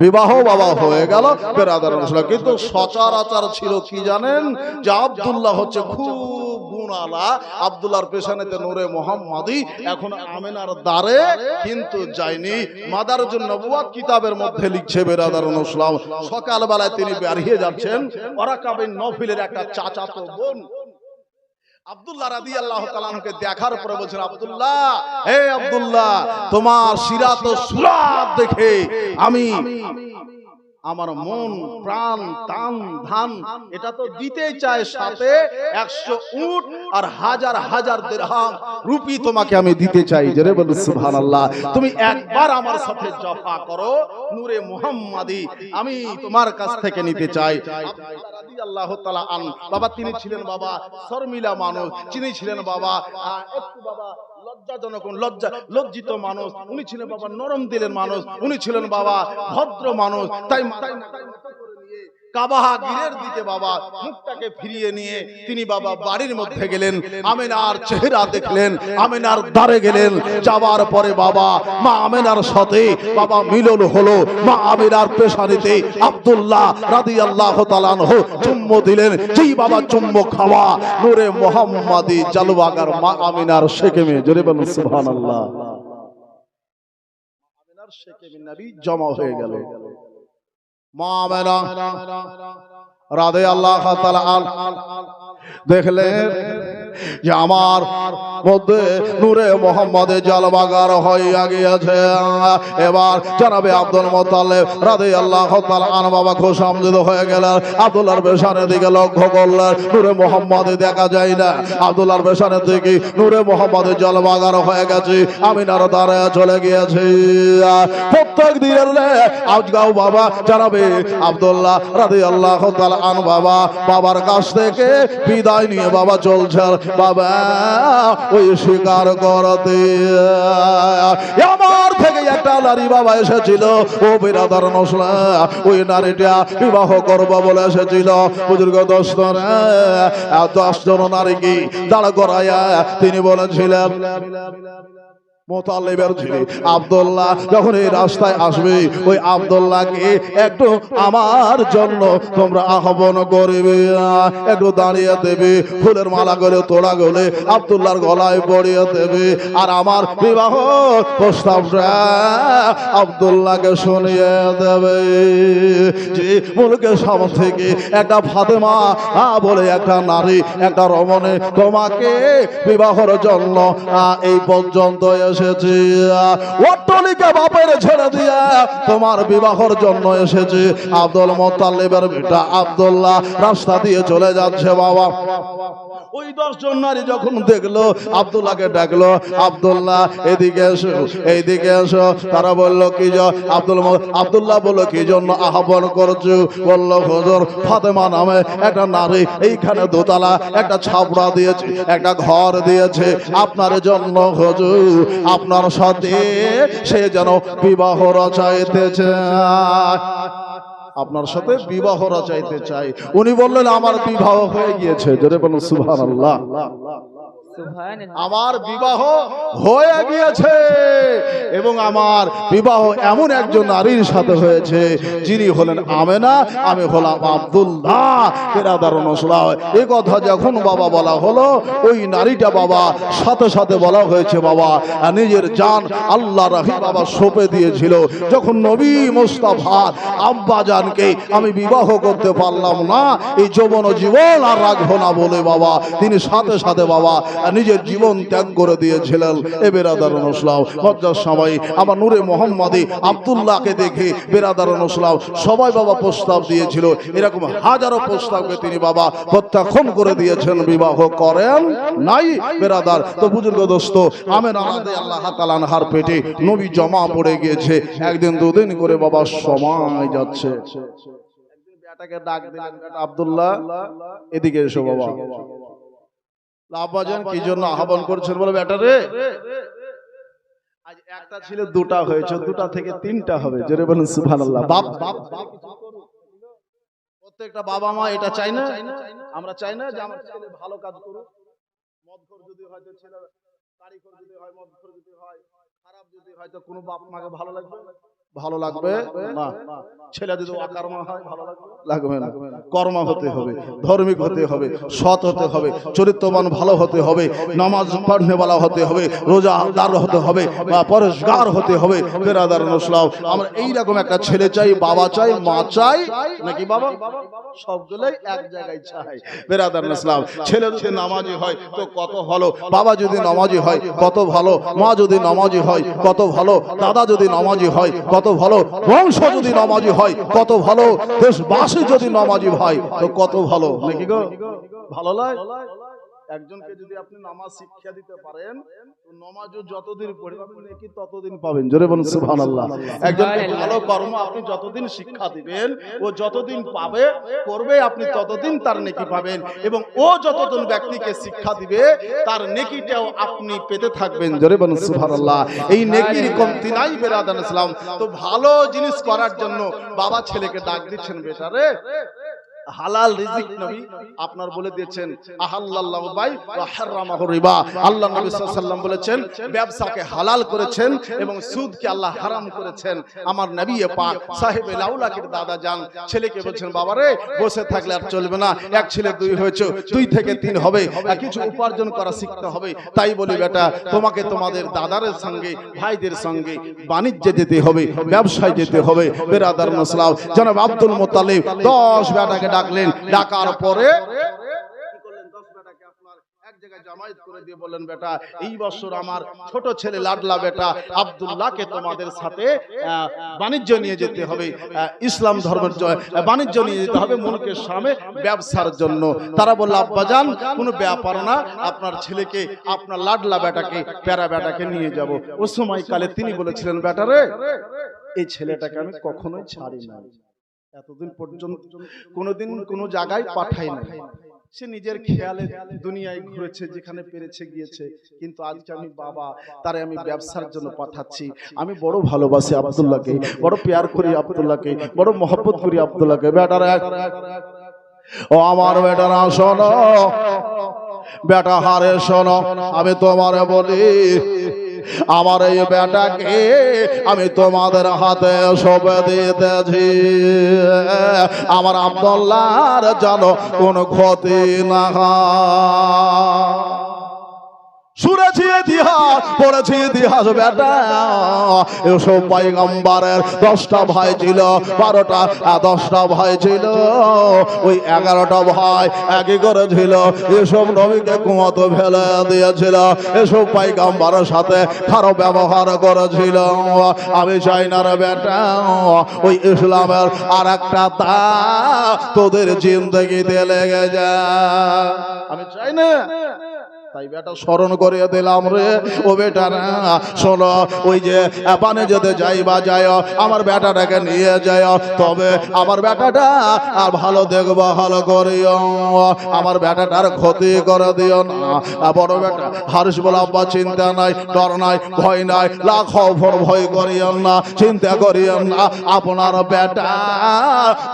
বিবাহ বাবা হয়ে গেল বেরাদার মুসলিম। কিন্তু সচরাচর ছিল কি জানেন, যে আব্দুল্লাহ হচ্ছে খুব গুণালা, আব্দুল্লাহর পেছনেতে নূরে মুহাম্মাদি। এখন আমিনার দ্বারে কিন্তু যায়নি। মাদারুন নবুওয়াত কিতাবের মধ্যে লিখছে বেরাদার মুসলিম, সকালবেলায় তিনি বেরিয়ে যাচ্ছেন, ওরাকা বিন নফিলের একটা চাচাতো বোন আব্দুল্লাহ রাদিয়াল্লাহু তাআলা আনহুকে দেখার পরে বলছেন, আব্দুল্লাহ, হে আব্দুল্লাহ, তোমার সিরাত ও সুরাত দেখে আমি আমার মন প্রাণ তান ধান এটা তো দিতেই চায়, সাথে 100 উট আর হাজার হাজার দিরহাম রুপি তোমাকে আমি দিতে চাই। জোরে বলুন সুবহানাল্লাহ। তুমি একবার আমার সাথে জফা করো, নূরে মুহাম্মাদি আমি তোমার কাছ থেকে নিতে চাই। আব্দুল্লাহ রাদিয়াল্লাহু তাআলা আন বাবা, তিনি ছিলেন বাবা শর্মিলা মানুষ, তিনি ছিলেন বাবা একটু বাবা লজ্জাজনক লজ্জিত মানুষ, উনি ছিলেন বাবা নরম দিলের মানুষ, উনি ছিলেন বাবা ভদ্র মানুষ। তাই কাবা গিরের দিকে বাবা মুখটাকে ফিরিয়ে নিয়ে তিনি বাবা বাড়ির মধ্যে গেলেন। আমিনার চেহারা দেখলেন, আমিনার দ্বারে গেলেন। যাওয়ার পরে বাবা মা আমিনার সাথে বাবা মিলন হলো। মা আমিনার পেশানিতে আব্দুল্লাহ রাদিয়াল্লাহু তাআলা আনহু চুম্বু দিলেন। যেই বাবা চুম্বু খাওয়া নূরে মুহাম্মাদি জালওয়াগার মা আমিনার শেকেমে। জোরে বলুন সুবহানাল্লাহ। আমিনার শেকেমে নবী জমা হয়ে গেল। মা আমিনা রাদিয়াল্লাহু তাআলা দেখলেন যে আমার মধ্যে নূরে মুহাম্মাদের জালবাগার হইয়া গিয়েছে। এবার জনাবে আব্দুল মুত্তালিব রাদিয়াল্লাহু তাআলা আন বাবা খুশামদিদ হয়ে গেলেন। আব্দুল্লাহর পেছনের দিকে লক্ষ্য করলেন, নূরে মুহাম্মাদে দেখা যায় না। আব্দুল্লাহর পেছনের দিকে নূরে মুহাম্মাদের জালবাগার হয়ে গেছে, আমিনার দ্বারে চলে গিয়েছে। প্রত্যেক দিনের আজগাও বাবা জনাবে আব্দুল্লাহ রাদিয়াল্লাহু তাআলা আন বাবা বাবার কাছ থেকে বিদায় নিয়ে বাবা চলছেন। বাবা ওই স্বীকার করতে আমার থেকে একটা নারী বাবা এসেছিল, ও বিরাদার নসলা, ওই নারীটা বিবাহ করব বলে এসেছিল। বুজুর্গ 10 জন নারীকে দাঁড় করাইয়া তিনি বলেছিলেন, মুত্তালিবের ছেলে আব্দুল্লাহ যখন এই রাস্তায় আসবে, ওই আব্দুল্লাহকে একটু আমার জন্য তোমরা আহ্বান করবে, একটু দাঁড়িয়ে দেবে, ফুলের মালা করে তোড়া গলে আব্দুল্লাহর গলায় পরিয়ে দেবে, আর আমার বিবাহ প্রস্তাবটা আব্দুল্লাহকে শুনিয়ে দেবে। যে মুলকের সামনে থেকে একটা ফাতেমা বলে একটা নারী, একটা রমণী তোমাকে বিবাহের জন্য এই পর্যন্ত এসেছি, অট্টালিকা বাপের ছেড়ে দিয়ে তোমার বিবাহের জন্য এসেছি। আব্দুল মুত্তালিবের বেটা আব্দুল্লাহ রাস্তা দিয়ে চলে যাচ্ছে বাবা। ওই 10 জন নারী যখন দেখলো আব্দুল্লাহকে ডাকলো, আব্দুল্লাহ এদিকে এসো, এইদিকে এসো। তারা বলল কি আব্দুল্লাহ বলল কি জন্য আহ্বান করছো? বলল হুজুর ফাতেমা নামে একটা নারী এইখানে দোতলা একটা ছাপড়া দিয়েছে, একটা ঘর দিয়েছে আপনার জন্য হুজুর, আপনার সাথে সে যেন বিবাহ রচাইতে চায়, আপনার সাথে বিবাহ রচাইতে চাই। উনি বললেন আমার বিবাহ হয়ে গিয়েছে। জোরে বলুন সুবহানাল্লাহ। আমার বিবাহ হয়ে গিয়েছে এবং আমার বিবাহ এমন একজন নারীর সাথে হয়েছে যিনি হলেন আমেনা, আমি হলাম আব্দুল্লাহ। বিরাদারুন ইসলাম, এই কথা যখন বাবা বলা হলো, ওই নারীটা বাবা সাথে সাথে বলা হয়েছে বাবা নিজের জান আল্লাহ রাহি বাবা সঁপে দিয়েছিল। যখন নবী মুস্তাফা আব্বা জানকে আমি বিবাহ করতে পারলাম না, এই যৌবন জীবন আর রাখবো না বলে বাবা তিনি সাথে সাথে বাবা নিজের জীবন ত্যাগ করে দিয়েছিলেন। এ বিরাদারুন ইসলাম, লজ্জার সময় আমার নূরে মোহাম্মদী আব্দুল্লাহকে দেখে বিরাদারুন ইসলাম সবাই বাবা প্রস্তাব দিয়েছিল। এরকম হাজারো প্রস্তাবকে তিনি বাবা প্রত্যাখ্যান করে দিয়েছেন, বিবাহ করেন নাই। বিরাদার তো বুজুর্গ দোস্ত, আমেনা রাদিয়াল্লাহু তাআলা আনহার পেটে নবী জমা পড়ে গিয়েছে। একদিন দুদিন করে বাবা সময় যাচ্ছে। একদিন বেটাকে ডাক দিলেন, বেটা আব্দুল্লাহ এদিকে এসো বাবা। আব্বাজান কি জন্য আহ্বান করছেন? বলে বেটা রে, আজ একটা ছিল দুটা হয়েছে, দুটা থেকে তিনটা হবে। জোরে বলুন সুবহানাল্লাহ। বাপ প্রত্যেকটা বাবা মা এটা চাই না? আমরা চাই না যে আমার ছেলে ভালো কাজ করুক? মদখোর যদি হয় তো ছেলে, কারিখোর যদি হয়, মদখোর যদি হয়, খারাপ যদি হয় তো কোনো বাপ মাকে ভালো লাগবে? ভালো লাগবে না। ছেলে যদি অকর্মা হয় ভালো লাগবে না। কর্মা হতে হবে, ধার্মিক হতে হবে, সৎ হতে হবে, চরিত্রবান ভালো হতে হবে, নামাজ পড়নেওয়ালা হতে হবে, রোজাদার হতে হবে, বা পরেশগার হতে হবে। বিরাদারুন ইসলাম, আমরা এইরকম একটা ছেলে চাই, বাবা চাই, মা চাই, নাকি বাবা সবগুলোই এক জায়গায় চাই। বিরাদারুন ইসলাম, ছেলে যদি নামাজি হয় তো কত ভালো, বাবা যদি নামাজি হয় কত ভালো, মা যদি নামাজি হয় কত ভালো, দাদা যদি নামাজি হয় কত ভালো, বংশ যদি নামাজি হয় কত ভালো, দেশবাসী যদি নামাজি হয় তো কত ভালো, নাকি গো? ভালো লাগে। একজনকে যদি আপনি নামাজ শিক্ষা দিতে পারেন, নামাজও যতদিন পড়বেন নাকি ততদিন পাবেন। জোরে বলুন সুবহানাল্লাহ। একজনকে ভালো কর্ম আপনি যতদিন শিক্ষা দিবেন, ও যতদিন পাবে করবে, আপনি ততদিন তার নেকি পাবেন, এবং ও যতজন ব্যক্তিকে শিক্ষা দিবে তার নেকিটাও আপনি পেতে থাকবেন। জোরে বলুন সুবহানাল্লাহ। এই নেকির কমতি নাই বিরাদারুন ইসলাম। তো ভালো জিনিস করার জন্য বাবা ছেলেকে ডাক দিচ্ছেন, বেটা রে হালাল রিজিক নবী আপনার বলে দিয়েছেন, আহাল্লাল্লাহু বাই ওয়া হারামাহু রিবা। আল্লাহ নবী সাল্লাল্লাহু আলাইহি ওয়াসাল্লাম বলেছেন ব্যবসাকে হালাল করেছেন এবং সুদকে আল্লাহ হারাম করেছেন। আমার নবী পাক সাহেবে লাউলাকের দাদা জান ছেলেকে বলছেন, বাবা রে বসে থাকলে আর চলবে না, এক ছেলে দুই হয়েছে, 2 থেকে 3 হবে, কিছু উপার্জন করা শিখতে হবে। তাই বলি বেটা তোমাকে তোমাদের দাদাদের সঙ্গে ভাইদের সঙ্গে বাণিজ্যে যেতে হবে, ব্যবসায় যেতে হবে। বিরাদারুন ইসলাম, জনাব আব্দুল মুত্তালিব 10 বেটাকে ডাকলেন। ডাকার পরে কি করলেন? 10 বেটাকে আপনার এক জায়গায় জামায়াত করে দিয়ে বললেন, বেটা এই বছর আমার ছোট ছেলে লাডলা বেটা আব্দুল্লাহকে তোমাদের সাথে বাণিজ্য নিয়ে যেতে হবে, ইসলাম ধর্মের বাণিজ্য নিয়ে যেতে হবে মুলকের সামনে ব্যবসার জন্য। তারা বলল, আব্বাজান কোনো ব্যাপার না, আপনার ছেলেকে আপনার লাডলা বেটাকে প্যারা বেটাকে নিয়ে যাব। ওই সময়কালে তিনি বলেছিলেন, বেটা রে এই ছেলেটাকে আমি কখনোই ছাড়ি না, এতদিন পর্যন্ত কোনোদিন কোনো জায়গায় পাঠাই না, সে নিজের খেয়ালে দুনিয়ায় ঘুরেছে, যেখানে পেরেছে গিয়েছে, কিন্তু আজকে আমি বাবা তারে আমি ব্যবসার জন্য পাঠাচ্ছি। আমি বড় ভালোবাসি আব্দুল্লাহকে, বড় প্যার করি আব্দুল্লাহকে, বড় মহব্বত করি আব্দুল্লাহকে। বেটারা ও আমার বেটারা শোনো, বেটা হারে শোনো, আমি তোমারে বলি আমার এই বেটাকে আমি তোমাদের হাতে সঁপে দিতেছি, আমার আব্দুল্লাহর যেন কোনো ক্ষতি না হয়। শুনেছি ইতিহাস পড়েছি ইতিহাস বেটা। ইউসুফ পয়গম্বরের 10টা ভাই ছিল, 12টা 10টা ভাই ছিল। ওই 11টা ভাই একই করেছিল, ইউসুফ নবীকে কুয়াতে ফেলে দিয়েছিল, ইউসুফ পয়গম্বরের সাথে খারাপ ব্যবহার করেছিল। আমি চাই না রে বেটা ওই ইসলামের আর একটা তা তোদের জিন্দগিতে লেগে যায়, আমি চাই না। তাই বেটা স্মরণ করিয়ে দিলাম রে ও বেটা না, শোনো ওই যে পানে যেতে যাই বা যায় আমার বেটাটাকে নিয়ে যায়, তবে আমার বেটাটা আর ভালো দেখবো, ভালো করিও, আমার বেটাটার ক্ষতি করে দিও না। বড় বেটা হারিস বলে আব্বা চিন্তা নাই, ডর নাই, ভয় নাই, লাখো ভয় করিও না, চিন্তা করিও না, আপনার বেটা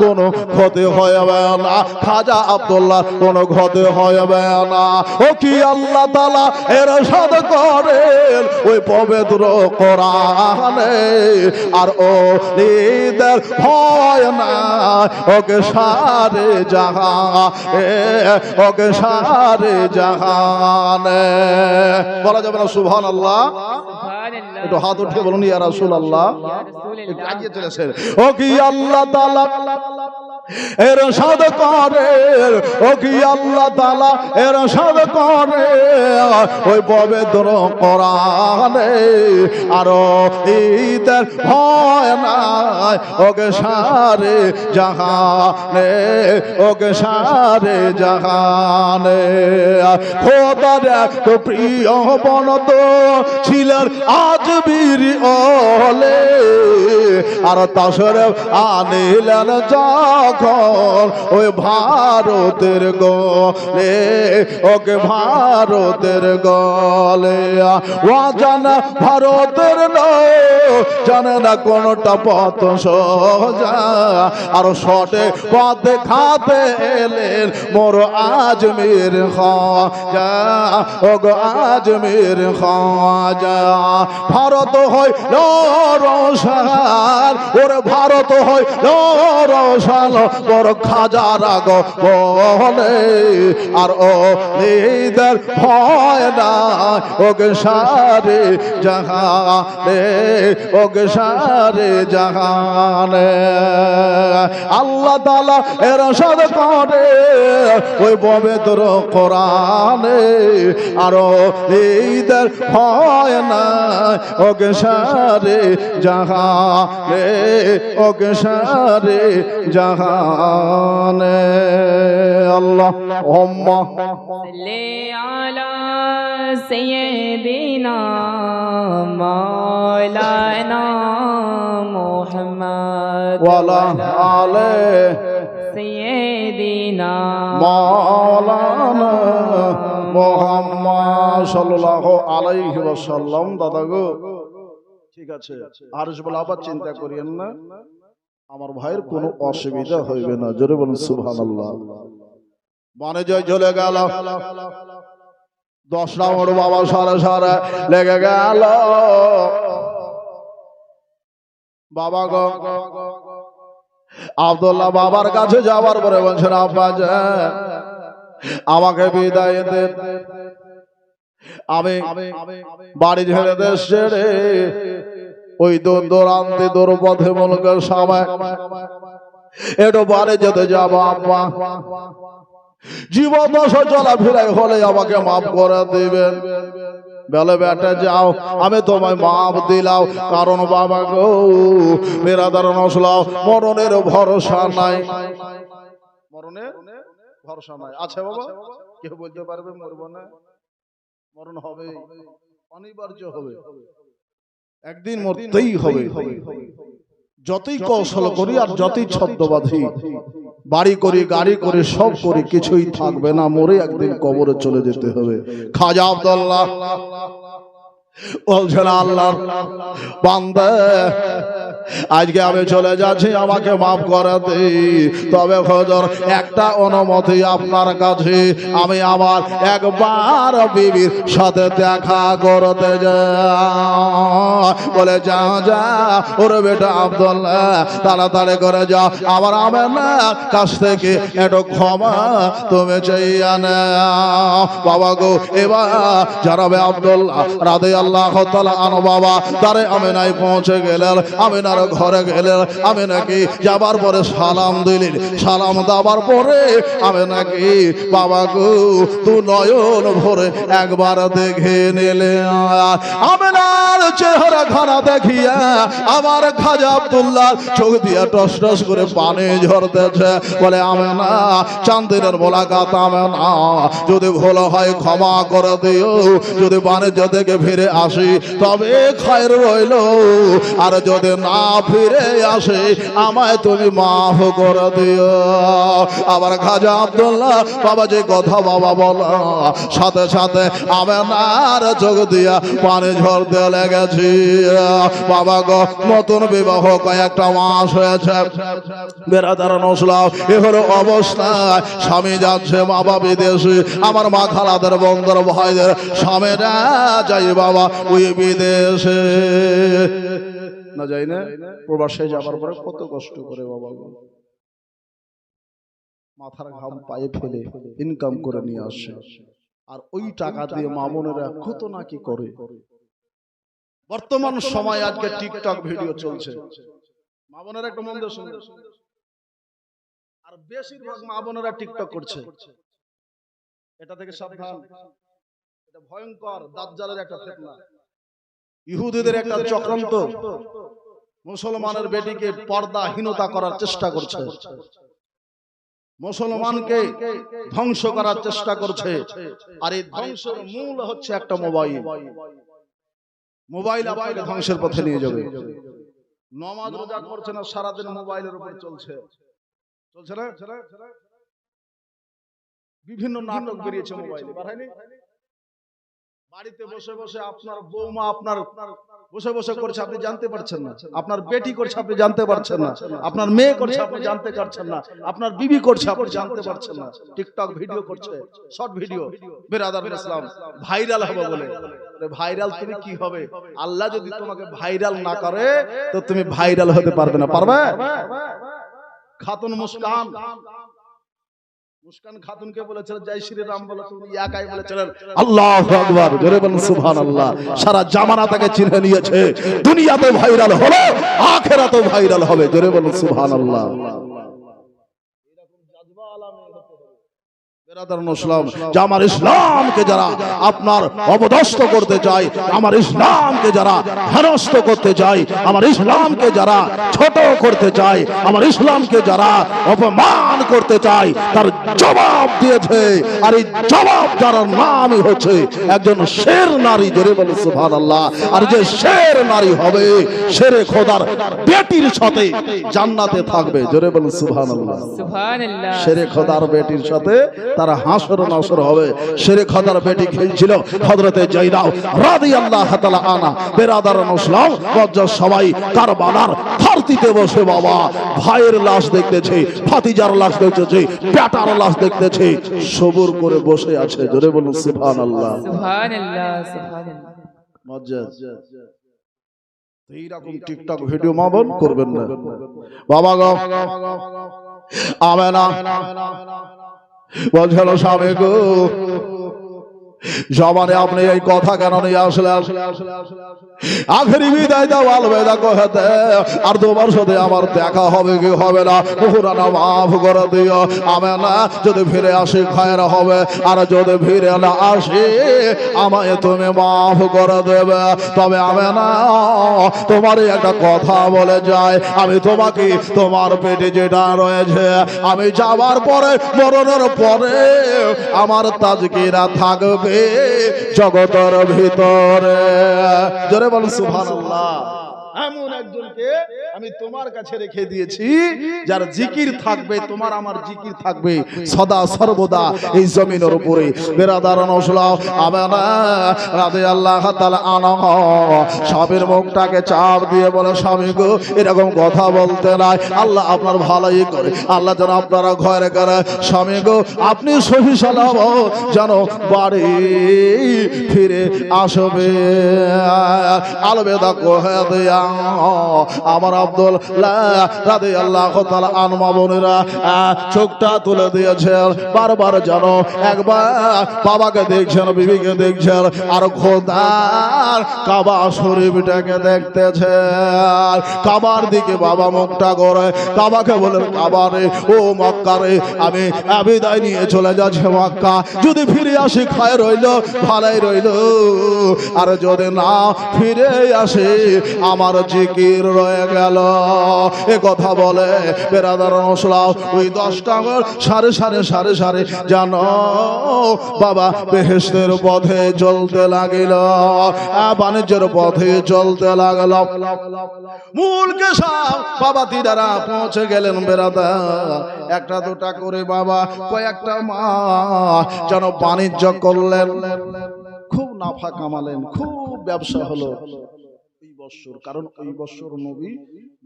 কোনো ক্ষতি হবে না, খাজা আব্দুল্লাহ কোনো ক্ষতি হবে না। ও কি আল্লাহ তাআলা ইরশাদ করেন ওই পবিত্র কোরআনে, আর ও লিদের ভয় না, ওকে সারে জাহানে, ওকে সারে জাহানে। বলা যাবে না সুবহানাল্লাহ? একটু হাত উঠিয়ে বলুন ইয়া রাসূলুল্লাহ। একটু আগিয়ে চলেছেন। ও কি আল্লাহ তাআলা ইরশাদ করেন, ও কি আল্লাহ তাআলা ইরশাদ করেন ওই পবিত্র কোরআনে, আর ঈদের ভয় নাই, ওকে সারে জাহানে, ওকে সারে জাহানে। খোদার এক প্রিয় বনত ছিলেন আজমির ওলে, আর তাসরে আনিলেন যখন ওই ভারতের গলে, ওকে ভারতের গলে। ও জানা ভারতের জানে না কোনটা পথ সোজা, আর সটে পথে খাতে এলেন মোর আজমির খাজা, ও গো আজমির খাজা। ভারত হয় রসাল, ওরে ভারত হয় রসাল, বড় খাজার গো বলে, আর ও লিদের ভয় না, ওকে সারে জাহানে, ওকে সারে জাহানে। আল্লাহ তাআলা ইরশাদ করে ওই পবিত্র কোরআনে, আর লিদের ভয় না, ওকে সারে জাহানে, ওকে সারে জাহানে। আল্লাহুম্মা সাল্লি আলা সাইয়্যিদিনা মাওলানা মুহাম্মদ ওয়ালা আলে সাইয়্যিদিনা মাওলানা মুহাম্মদ সাল্লাল্লাহু আলাইহি ওয়াসাল্লাম। দাদা গো ঠিক আছে, আর বলে আবার চিন্তা করিয়েন না, আমার ভাইয়ের কোনো অসুবিধা হইবে না। জোরে বলুন সুবহানাল্লাহ। মানে জয় চলে গেল, 10 রাউন্ড বাবা সারা সারা লেগে গেল। বাবা গো আব্দুল্লাহ বাবার কাছে যাওয়ার পরে বলছেন, আব্বা যান আমাকে বিদায় দেন, আমি বাড়ি ছেড়ে দেশ ছেড়ে ওই দূরান্তে দূরপথে মলকের সময় একটু বাড়ি যেতে যাবো আব্বা, জীবন চলাফেরাই হলে আমাকে মাফ করে দিবেন। বলে বেটা যাও, আমি তোমায় মাফ দিলাম, কারণ বাবা গো মেরাদার নসলাও মরণের ভরসা নাই, মরণের ভরসা নাই। আচ্ছা বাবা, কেউ বলতে পারবে মরবো না? মরণ হবে, অনিবার্য হবে, একদিন মরতেই হবে। যতই কৌশল করি আর যতই ছদ্মবাধি, বাড়ি করি গাড়ি করি সব করি, কিছুই থাকবে না, মরে একদিন কবরে চলে যেতে হবে। খাজা আব্দুল্লাহ বলছেন, আল্লাহর বান্দা আজকে আমি চলে যাচ্ছি, আমাকে মাফ করে দিই। তবে হুজুর একটা অনুমতি আপনার কাছে, আমি আমার একবার বিবির সাথে দেখা করতে যাই। বলে যা যা ওরে বেটা আব্দুল্লাহ, তাড়াতাড়ি করে যা, আবার আমেনার কাছ থেকে একটু ক্ষমা তুমি চাইয়া নাও। বাবা গো, এবার জানাবে আব্দুল্লাহ রাদিয়াল্লাহু তাআলা আনহু বাবা তারে আমেনায় পৌঁছে গেলেন। আমেনার ঘরে গেলেন। আমেনাকে যাবার পরে সালাম দিলেন। সালাম দেওয়ার পরে আমেনাকে বাবা গো তুই নয়ন ভরে একবার দেখে নিলে। আমেনার চেহারা খানা দেখিয়া আমার খাজা আব্দুল্লাহ চোখ দিয়া টস টস করে পানি ঝরতেছে। বলে আমেনা, চাঁদের মোলাকাত আমেনা, যদি ভুল হয় ক্ষমা করে দিও, যদি বাণিজ্য থেকে ফিরে আসি তবে খায়ের রইল, আর যদি না ফিরে আসে আমায় তুমি মাফ করে দিও। আবার খাজা আব্দুল্লাহ বাবা যে কথা বাবা বলা সাথে সাথে আমেনার চোখ দিয়া পানি ঝরতে লেগেছি। বাবা গো, নতুন বিবাহ কয়েকটা মাস হয়েছে। বেরাদার নসলাম এ হলো অবস্থায়, স্বামী যাচ্ছে বাবা বিদেশে, আমার মা খালাদের বন্ধুর ভাইদের স্বামীরা যাই বাবা ওই বিদেশে। না যাই না, প্রবাসে যাবার পরে কত কষ্ট করে বাবা মাথার ঘাম পায়ে ফেলে ইনকাম করে নিয়ে আসে, আর ওই টাকা দিয়ে মামুনেরা কত না কি করে। বর্তমান সময় আজকে টিকটক ভিডিও চলছে, মামুনেরা একটু মন দিয়ে শুনুন, আর বেশিরভাগ মামুনেরা টিকটক করছে। এটা থেকে সাবধান, এটা ভয়ঙ্কর দাজ্জালের একটা ফিতনা, ইহুদিদের একটা চক্রান্ত। মুসলমানের বেটিকে পর্দাহীনতা করার চেষ্টা করছে, মুসলমানকে ধ্বংস করার চেষ্টা করছে। আর এই ধ্বংসের মূল হচ্ছে একটা মোবাইল। মোবাইল আপনাকে ধ্বংসের পথে নিয়ে যাবে। নামাজ রোজা করছে না, সারাদিন মোবাইলের উপর চলছে, চলছে না? বিভিন্ন নাটক বেরিয়েছে মোবাইলে, বাড়ায়নি? বাড়িতে বসে বসে আপনার বৌমা আপনার বসে বসে করছে, আপনি জানতে পারছেন না। আপনার বেটি করছে, আপনি জানতে পারছেন না। আপনার মেয়ে করছে, আপনি জানতে পারছেন না। আপনার বিবি করছে, আপনি জানতে পারছেন না। টিকটক ভিডিও করছে, শর্ট ভিডিও। বেরাদার ইসলাম ভাইরাল হবে বলে। ভাইরাল তুমি কি হবে? আল্লাহ যদি তোমাকে ভাইরাল না করে তো তুমি ভাইরাল হতে পারবে না। পারবে? খাতুন মুস্কান, মুস্কান খাতুনকে বলেছিলেন জয় শ্রী রাম বলো, তুমি একাই বলেছিলেন আল্লাহু আকবার, জোরে বলুন সুবহানাল্লাহ। সারা জামানা তাকে চিনে নিয়েছে। দুনিয়াতে ভাইরাল হলো, আখিরাতে ভাইরাল হবে, জোরে বলুন সুবহানাল্লাহ। আমার ইসলামকে যারা আপনার অবদস্ত করতে চায়, আমার ইসলামকে যারা হেনস্থ করতে চায়, আমার ইসলামকে যারা ছোট করতে চায়, আমার ইসলামকে যারা অপমান করতে চায়, তার জবাব দিয়েছে। আর এই জবাব যার নামই হচ্ছে একজন শের নারী, জোরে বলে সুবহানাল্লাহ। আর যে শের নারী হবে, শেরে খোদার বেটির সাথে জান্নাতে থাকবে, জোরে বলে সুবহানাল্লাহ। সুবহানাল্লাহ। শেরে খোদার বেটির সাথে তারা হাসর নাসর হবে। শেরে খোদার বেটি খেলছিল হযরতে জাইনাব রাদিয়াল্লাহু তাআলা আনহা। বেরাদার মুসলিম বজ্জা সবাই কারবালার ধরতিতে বসে বাবা ভাইয়ের লাশ দেখতেছে, ভাতিজার লাশ দেখতেছে, বেটার লাশ দেখতেছে, সবুর করে বসে আছে, জোরে বলুন সুবহানাল্লাহ। সুবহানাল্লাহ, সুবহানাল্লাহ। মজ্জাজ এইরকম টিকটক ভিডিও মা বোন করবেন না বাবা গো। আমেনা বলছিল স্বামী গো, জবানে আপনি এই কথা কেন নিয়ে আসলেন? আখেরি বিদায় দাও, আলবেদা কহেতে, আর তোমার সাথে আমার দেখা হবে কি হবে না, পুরানা মাফ করে দিও। আমেনা যদি ফিরে আসি খায়রা হবে, আর যদি ফিরে না আসি আমায় তুমি মাফ করে দেবে। তবে আমেনা তোমার একটা কথা বলে যায়, আমি তোমাকে তোমার পেটে যেটা রয়েছে, আমি যাবার পরে মরণের পরে আমার তাজকিরা থাকবে জগতের ভিতরে, জোরে বল সুবহানাল্লাহ। এমন একজনকে আমি তোমার কাছে রেখে দিয়েছি, যার জিকির থাকবে, তোমার আমার জিকির থাকবে সদা সর্বদা এই জমিনের উপরে। বেরাদারান ওসলাও আবেনা রাদিয়াল্লাহু তাআলা আনহু স্বামীর মুখটাকে চাপ দিয়ে বলে, স্বামী গো এরকম কথা বলতে নাই, আল্লাহ আপনার ভালোই করে, আল্লাহ যেন আপনারা ঘরে ঘরে, স্বামী গো আপনি সহি সালামত যেন বাড়ি ফিরে আসবে। আলবেদা কহে দিয়া আমার আব্দুল্লাহ রাদিয়াল্লাহু তাআলা আনহু বোনেরা চোখটা তুলে দিয়েছেন, বারবার যেন একবার বাবাকে দেখছেন, বিবিকে দেখছেন, আর খোদার কাবা শরীফটাকে দেখতেছেন। কাবার দিকে বাবা মুখটা করে কাবাকে বলেন, কাবা রে ও মক্কা রে, আমি বিদায় নিয়ে চলে যাচ্ছি মক্কা, যদি ফিরে আসি খায় রইল ভালোই রইল, আর যদি না ফিরে আসে আমার জিকির রয়ে গেল। এ কথা বলে বেরাদারান ওসলাও ওই 10টা সাড়ে সাড়ে সাড়ে সাড়ে জানো বাবা বেহেশতের পথে চলতে লাগিল, বাণিজ্যের পথে চলতে লাগল। মূলকে সব বাবা দিদারা পৌঁছে গেলেন বেরাদার, একটা দুটা করে বাবা কয়েকটা মা যেন বাণিজ্য করলেন, খুব নাফা কামালেন, খুব ব্যবসা হলো এই বছর। কারণ এই বছর নবী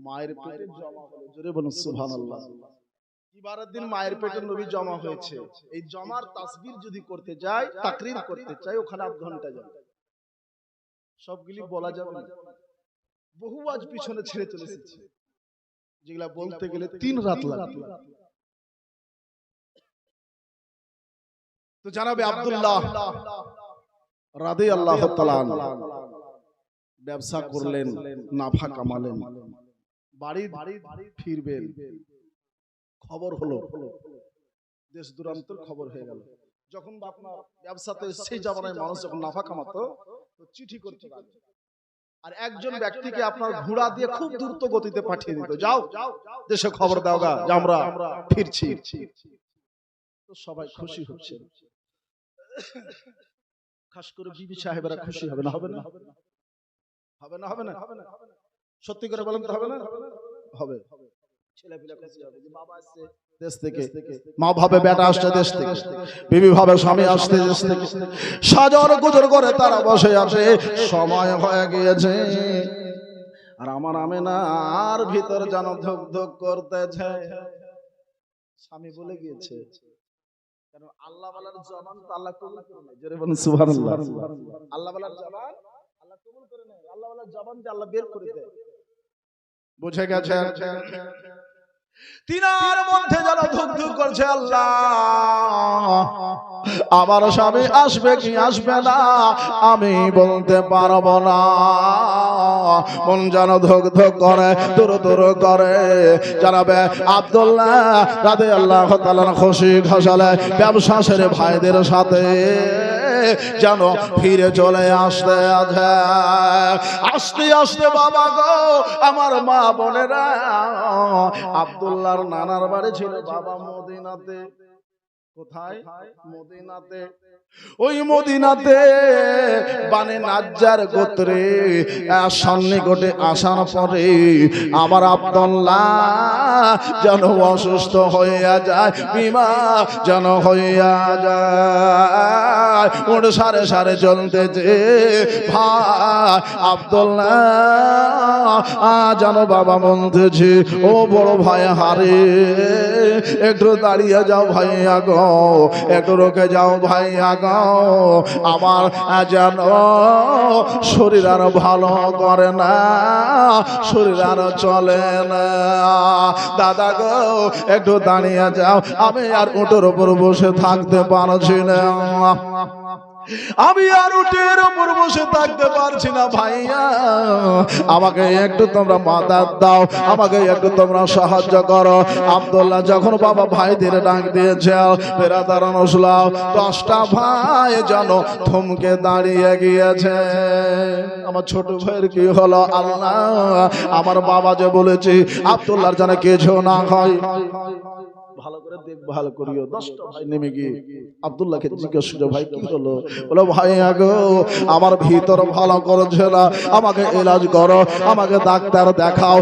মায়ের পেটে জমা হলো, জোরে বলুন সুবহানাল্লাহ। এবারের দিন মায়ের পেটে নবী জমা হয়েছে, এই জমার তাসবির যদি করতে যাই, তাকরীর করতে চাই, ওখানে 8 ঘন্টা যাবে, সবগুলি বলা যাবে না, বহু আজ পিছনে ছেড়ে চলে এসেছে, যেগুলা বলতে গেলে 3 রাত লাগবে। তো জানাবে আব্দুল্লাহ রাদিয়াল্লাহু তাআলা ব্যবসা করলেন, নাফা কামালেন, বাড়ি ফিরবেন, খবর হলো, দেশ দূরান্তর খবর হয়ে গেল। যখন আপনার ব্যবসাতে সেই জামানায় মানুষ যখন নাফা কামাতো তো চিঠি করতে লাগতো, আর একজন ব্যক্তিকে আপনার ঘোড়া দিয়ে খুব দ্রুত গতিতে পাঠিয়ে দিত, যাও দেশে খবর দাও গা যে আমরা ফিরছি। তো সবাই খুশি হচ্ছে, খাস করে বিবি সাহেবেরা খুশি হবে না? হবে না? হবে না? হবে না? সত্যি করে বলেন তো, হবে না? হবে। ছেলেপিলা খুশি হবে যে বাবা আসছে দেশ থেকে, মা ভাবে বেটা আসছে দেশ থেকে, বিবি ভাবে স্বামী আসছে দেশ থেকে, সাজর গুজর করে তারা বসে আছে, সময় হয়ে গিয়েছে, আর আমার আমেনার ভিতর যেন ধক ধক করতেছে। স্বামী বলে গিয়েছে, কারণ আল্লাহ ওয়ালার জবান তো আল্লাহ কবুল করে নেয়, জোরে বলুন সুবহানাল্লাহ। আল্লাহ ওয়ালার জবান আল্লাহ কবুল করে নেয়, আল্লাহ ওয়ালার জবান যে আল্লাহ বের করে দেয়, বুঝে গেছে? তিনার মধ্যে যেন ধুক ধুক করছে, আল্লাহ আমার স্বামী আসবে কি আসবে না আমি বলতে পারবো না, মন যেন ধুক ধুক করে, দূর দূর করে। জানাবে আব্দুল্লাহ রাদিয়াল্লাহু তাআলা খুশি ঘাসালে ব্যবসা সেরে ভাইদের সাথে যেন ফিরে চলে আসতে আছে। আস্তে আস্তে বাবা গো আমার মা বোনেরা, আব্দুল্লাহর নানার বাড়ি ছিল বাবা মদিনাতে। কোথায়? মদিনাতে। ওই মদিনাতে বানে নাজ্জার গোত্রে সন্নিকটে আসার পরে আমার আব্দুল্লাহ যেন অসুস্থ হইয়া যায়, বিমার যেন হইয়া যায়, ওর সারে সারে চলতেছে ভাই আব্দুল্লাহ যেন বাবা বলতেছে, ও বড় ভাই হারে একটু দাঁড়িয়ে যাও ভাইয়া গো, একটু রোকে যাও ভাইয়া গো, আমার যেন শরীর আর ভালো করে না, শরীর আর চলে না, দাদা গো একটু দাঁড়িয়ে যাও, আমি আর উটের উপর বসে থাকতে পারছি না, আমি আর উটের উপর বসে থাকতে পারছি না ভাইয়া, আমাকে একটু তোমরা মাদাত দাও, আমাকে একটু তোমরা সাহায্য করো। আব্দুল্লাহ যখন বাবা ভাইদের ডাক দিয়েছে, বেরাদারান ওসলাও 10টা ভাই যেন থমকে দাঁড়িয়ে গিয়েছে। আমার ছোট ভাইয়ের কি হলো? আল্লাহ আমার বাবা যে বলেছে আব্দুল্লাহর যেন কিছু না হয়। ভালো করে দেখভাল করিও। 10টা ভাই নেমে গিয়ে আব্দুল্লাহকে জিজ্ঞেস করলো, ভাই কি হলো? বলে, ভাই আগো আমার ভিতর ভালো করছে না, আমাকে এলাজ করো, আমাকে ডাক্তার দেখাও,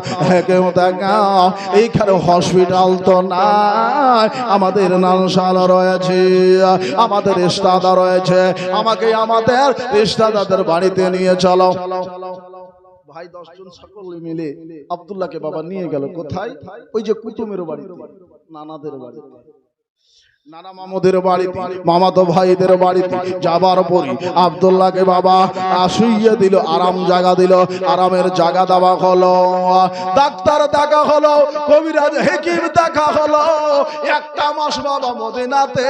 কেউ দেখাও। এইখানে হসপিটাল তো নাই, আমাদের নানশালা রয়েছে, আমাদের রিশতাদার রয়েছে, আমাকে আমাদের রিশতাদারদের বাড়িতে নিয়ে চলো। ভাই 10 জন সকলে মিলে আব্দুল্লাহকে বাবা নিয়ে গেল কোথায়? ওই যে কুতুমের বাড়িতে, নানাদের বাড়িতে, নানা মামুদের বাড়িতে, মামাতো ভাইদের বাড়িতে যাবার পরই আব্দুল্লাহকে বাবা শুইয়ে দিল, আরাম জায়গা দিল, আরামের জায়গা দেওয়া হলো, ডাক্তার দেখা হলো, কবিরাজ হেকিম দেখা হলো। 1টা মাস বাবা মদিনাতে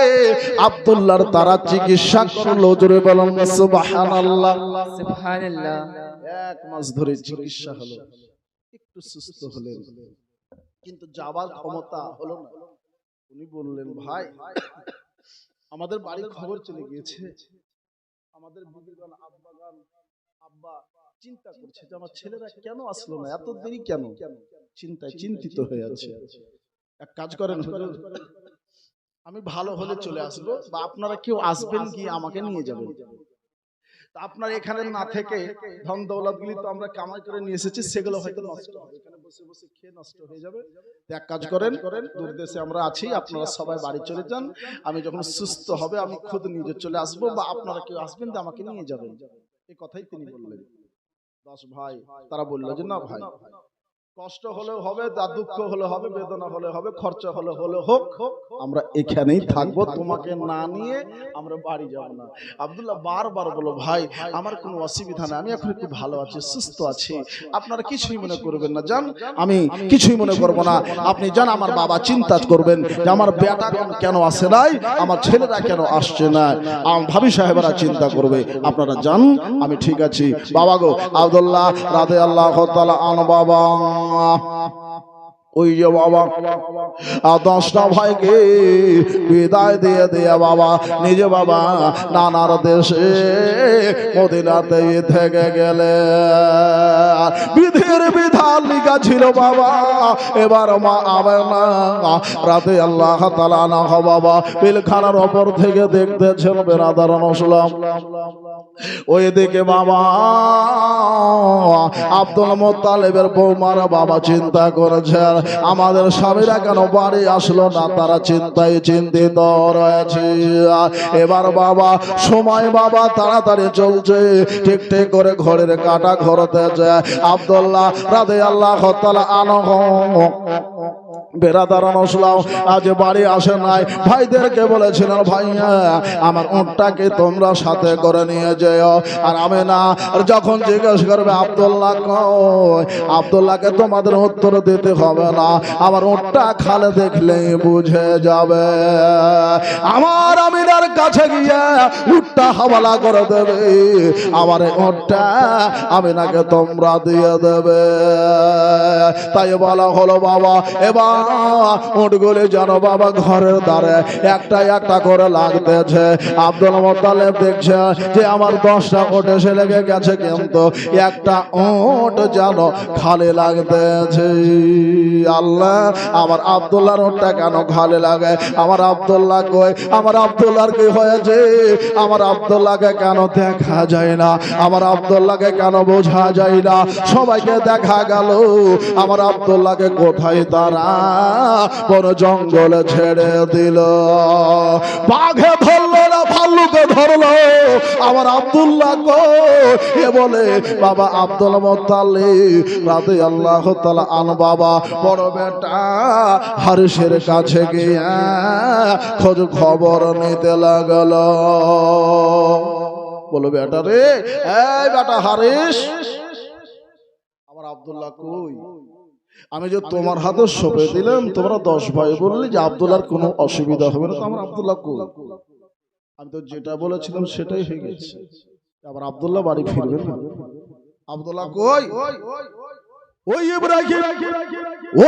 আব্দুল্লাহর তারা চিকিৎসা করলো। জোরে বলুন সুবহানাল্লাহ। সুবহানাল্লাহ। 1 মাস ধরে চিকিৎসা হলো, একটু সুস্থ হলেন, কিন্তু যাবার ক্ষমতা হলো না। উনি বললেন, ভাই আমাদের বাড়ির খবর চলে গিয়েছে, আমাদের বিবিগান আব্বাগান আব্বা চিন্তা করছে যে আমার ছেলেরা কেন আসলো না, এত দেরি কেন, চিন্তায় চিন্তিত হয়ে আছে। এক কাজ করেন হুজুর, আমি ভালো হলে চলে আসবো, বা আপনারা কেউ আসবেন কি আমাকে নিয়ে যাবেন। আপনার এখানে না থেকে ধন দৌলত গুলি তো আমরা কামাই করে নিয়ে এসেছি, সেগুলো হয়তো নষ্ট হবে, এখানে বসে বসে খেয়ে নষ্ট হয়ে যাবে। এক কাজ করেন, দূর দেশে আমরা আছি, আপনারা সবাই বাড়ি চলে যান, আমি যখন সুস্থ হবে আমি খুদ নিজে চলে আসবো, বা আপনারা কেউ আসবেন তো আমাকে নিয়ে যাবেন। এই কথাই তিনি বললেন। 10 ভাই তারা বলল যে না ভাই, কষ্ট হলেও হবে, দুঃখ হলে হবে, বেদনা হলে হবে, খরচা হলে হোক, আমরা এখানেই থাকবো, তোমাকে না নিয়ে আমরা বাড়ি যাব না। আব্দুল্লাহ বারবার বলো, ভাই আমার কোনো অসুবিধা নেই, আমি এখন একটু ভালো আছি, সুস্থ আছি, আপনারা কিছুই মনে করবেন না, যান, আমি কিছুই মনে করব না, আপনি যান। আমার বাবা চিন্তা করবেন যে আমার বেটা কেন আসে নাই, আমার ছেলেরা কেন আসছে না, আমার ভাবি সাহেবরা চিন্তা করবে, আপনারা যান, আমি ঠিক আছি। বাবা গো, আব্দুল্লাহ রাদিয়াল্লাহু তাআলা আনহু বাবা, ওই যে বাবা 10টা ভাইকে বিদায় দিয়ে দিয়ে বাবা নিজে বাবা নানার দেশে মদিনাতে থেকে গেলে, বিধির বিধান লিখা ছিল বাবা। এবার মা আমেনা রাদিয়াল্লাহু তাআলা আনহা বাবা পিলখানার ওপর থেকে দেখতেছেন বেরাদার মুসলিম। ওই দিকে বাবা আব্দুল মুত্তালিবের বৌমার বাবা চিন্তা করেছেন, আমাদের স্বামীরা কেন বাড়ি আসলো না, তারা চিন্তায় চিন্তিত রয়েছে। এবার বাবা সময় বাবা তাড়াতাড়ি চলছে, ঠিক ঠিক করে ঘরের কাটা ঘরতে যায়। আব্দুল্লাহ রাদিয়াল্লাহু তাআলা আনহু বেরাদার মুসলিম আজ বাড়ি আসে নাই, ভাইদেরকে বলেছিলেন, ভাইয়া আমার উটটাকে তোমরা সাথে করে নিয়ে যেও। আর আমি না, যখন জিজ্ঞেস করবে আব্দুল্লাহ কই, আব্দুল্লাহকে তোমাদের উত্তর দিতে হবে না, আমার উটটা খালে দেখলেই বুঝে যাবে। আমার আমিনার কাছে গিয়ে উটটা হাওয়ালা করে দেবে, আমার উটটা আমিনাকে তোমরা দিয়ে দেবে। তাই বলা হলো বাবা, এবার উটগুলি যেন বাবা ঘরের দ্বারে একটা একটা করে লাগতেছে। আব্দুল মুত্তালিব দেখছে যে আমার 10টা উট এসে লেগে গেছে, কিন্তু একটা উট যেন খালি লাগতেছে। আল্লাহ, আমার আব্দুল্লাহর উটটা কেন খালি লাগে? আমার আব্দুল্লাহ কই? আমার আব্দুল্লাহর কি হয়েছে? আমার আব্দুল্লাহকে কেন দেখা যায় না? আমার আব্দুল্লাহকে কেন বোঝা যায় না? সবাইকে দেখা গেল, আমার আব্দুল্লাহকে কোথায় তারা বড় জঙ্গলে ছেড়ে দিল। বাঘে ধরলো না ভাল্লুকে ধরলো, আমার আব্দুল্লাহ এ বলে বাবা আব্দুল মুত্তালিব রাদিয়াল্লাহু তাআলা আনহু বাবা বড় বেটা হারিসের কাছে গিয়ে খোঁজ খবর নিতে লাগলো। বলো, বেটা রে, এই বেটা হারিস, আমার আব্দুল্লাহ কই? আমি যে তোমার হাতে সঁপে দিলাম, তোমরা 10 ভাই বললি যে আব্দুল্লাহর কোনো অসুবিধা হবে না, তো আমার আব্দুল্লাহ কই? আমি তো যেটা বলেছিলাম সেটাই হয়ে গেছে, আবার আব্দুল্লাহ বাড়ি ফিরবে না। আব্দুল্লাহ কই? ওই ইব্রাহিম,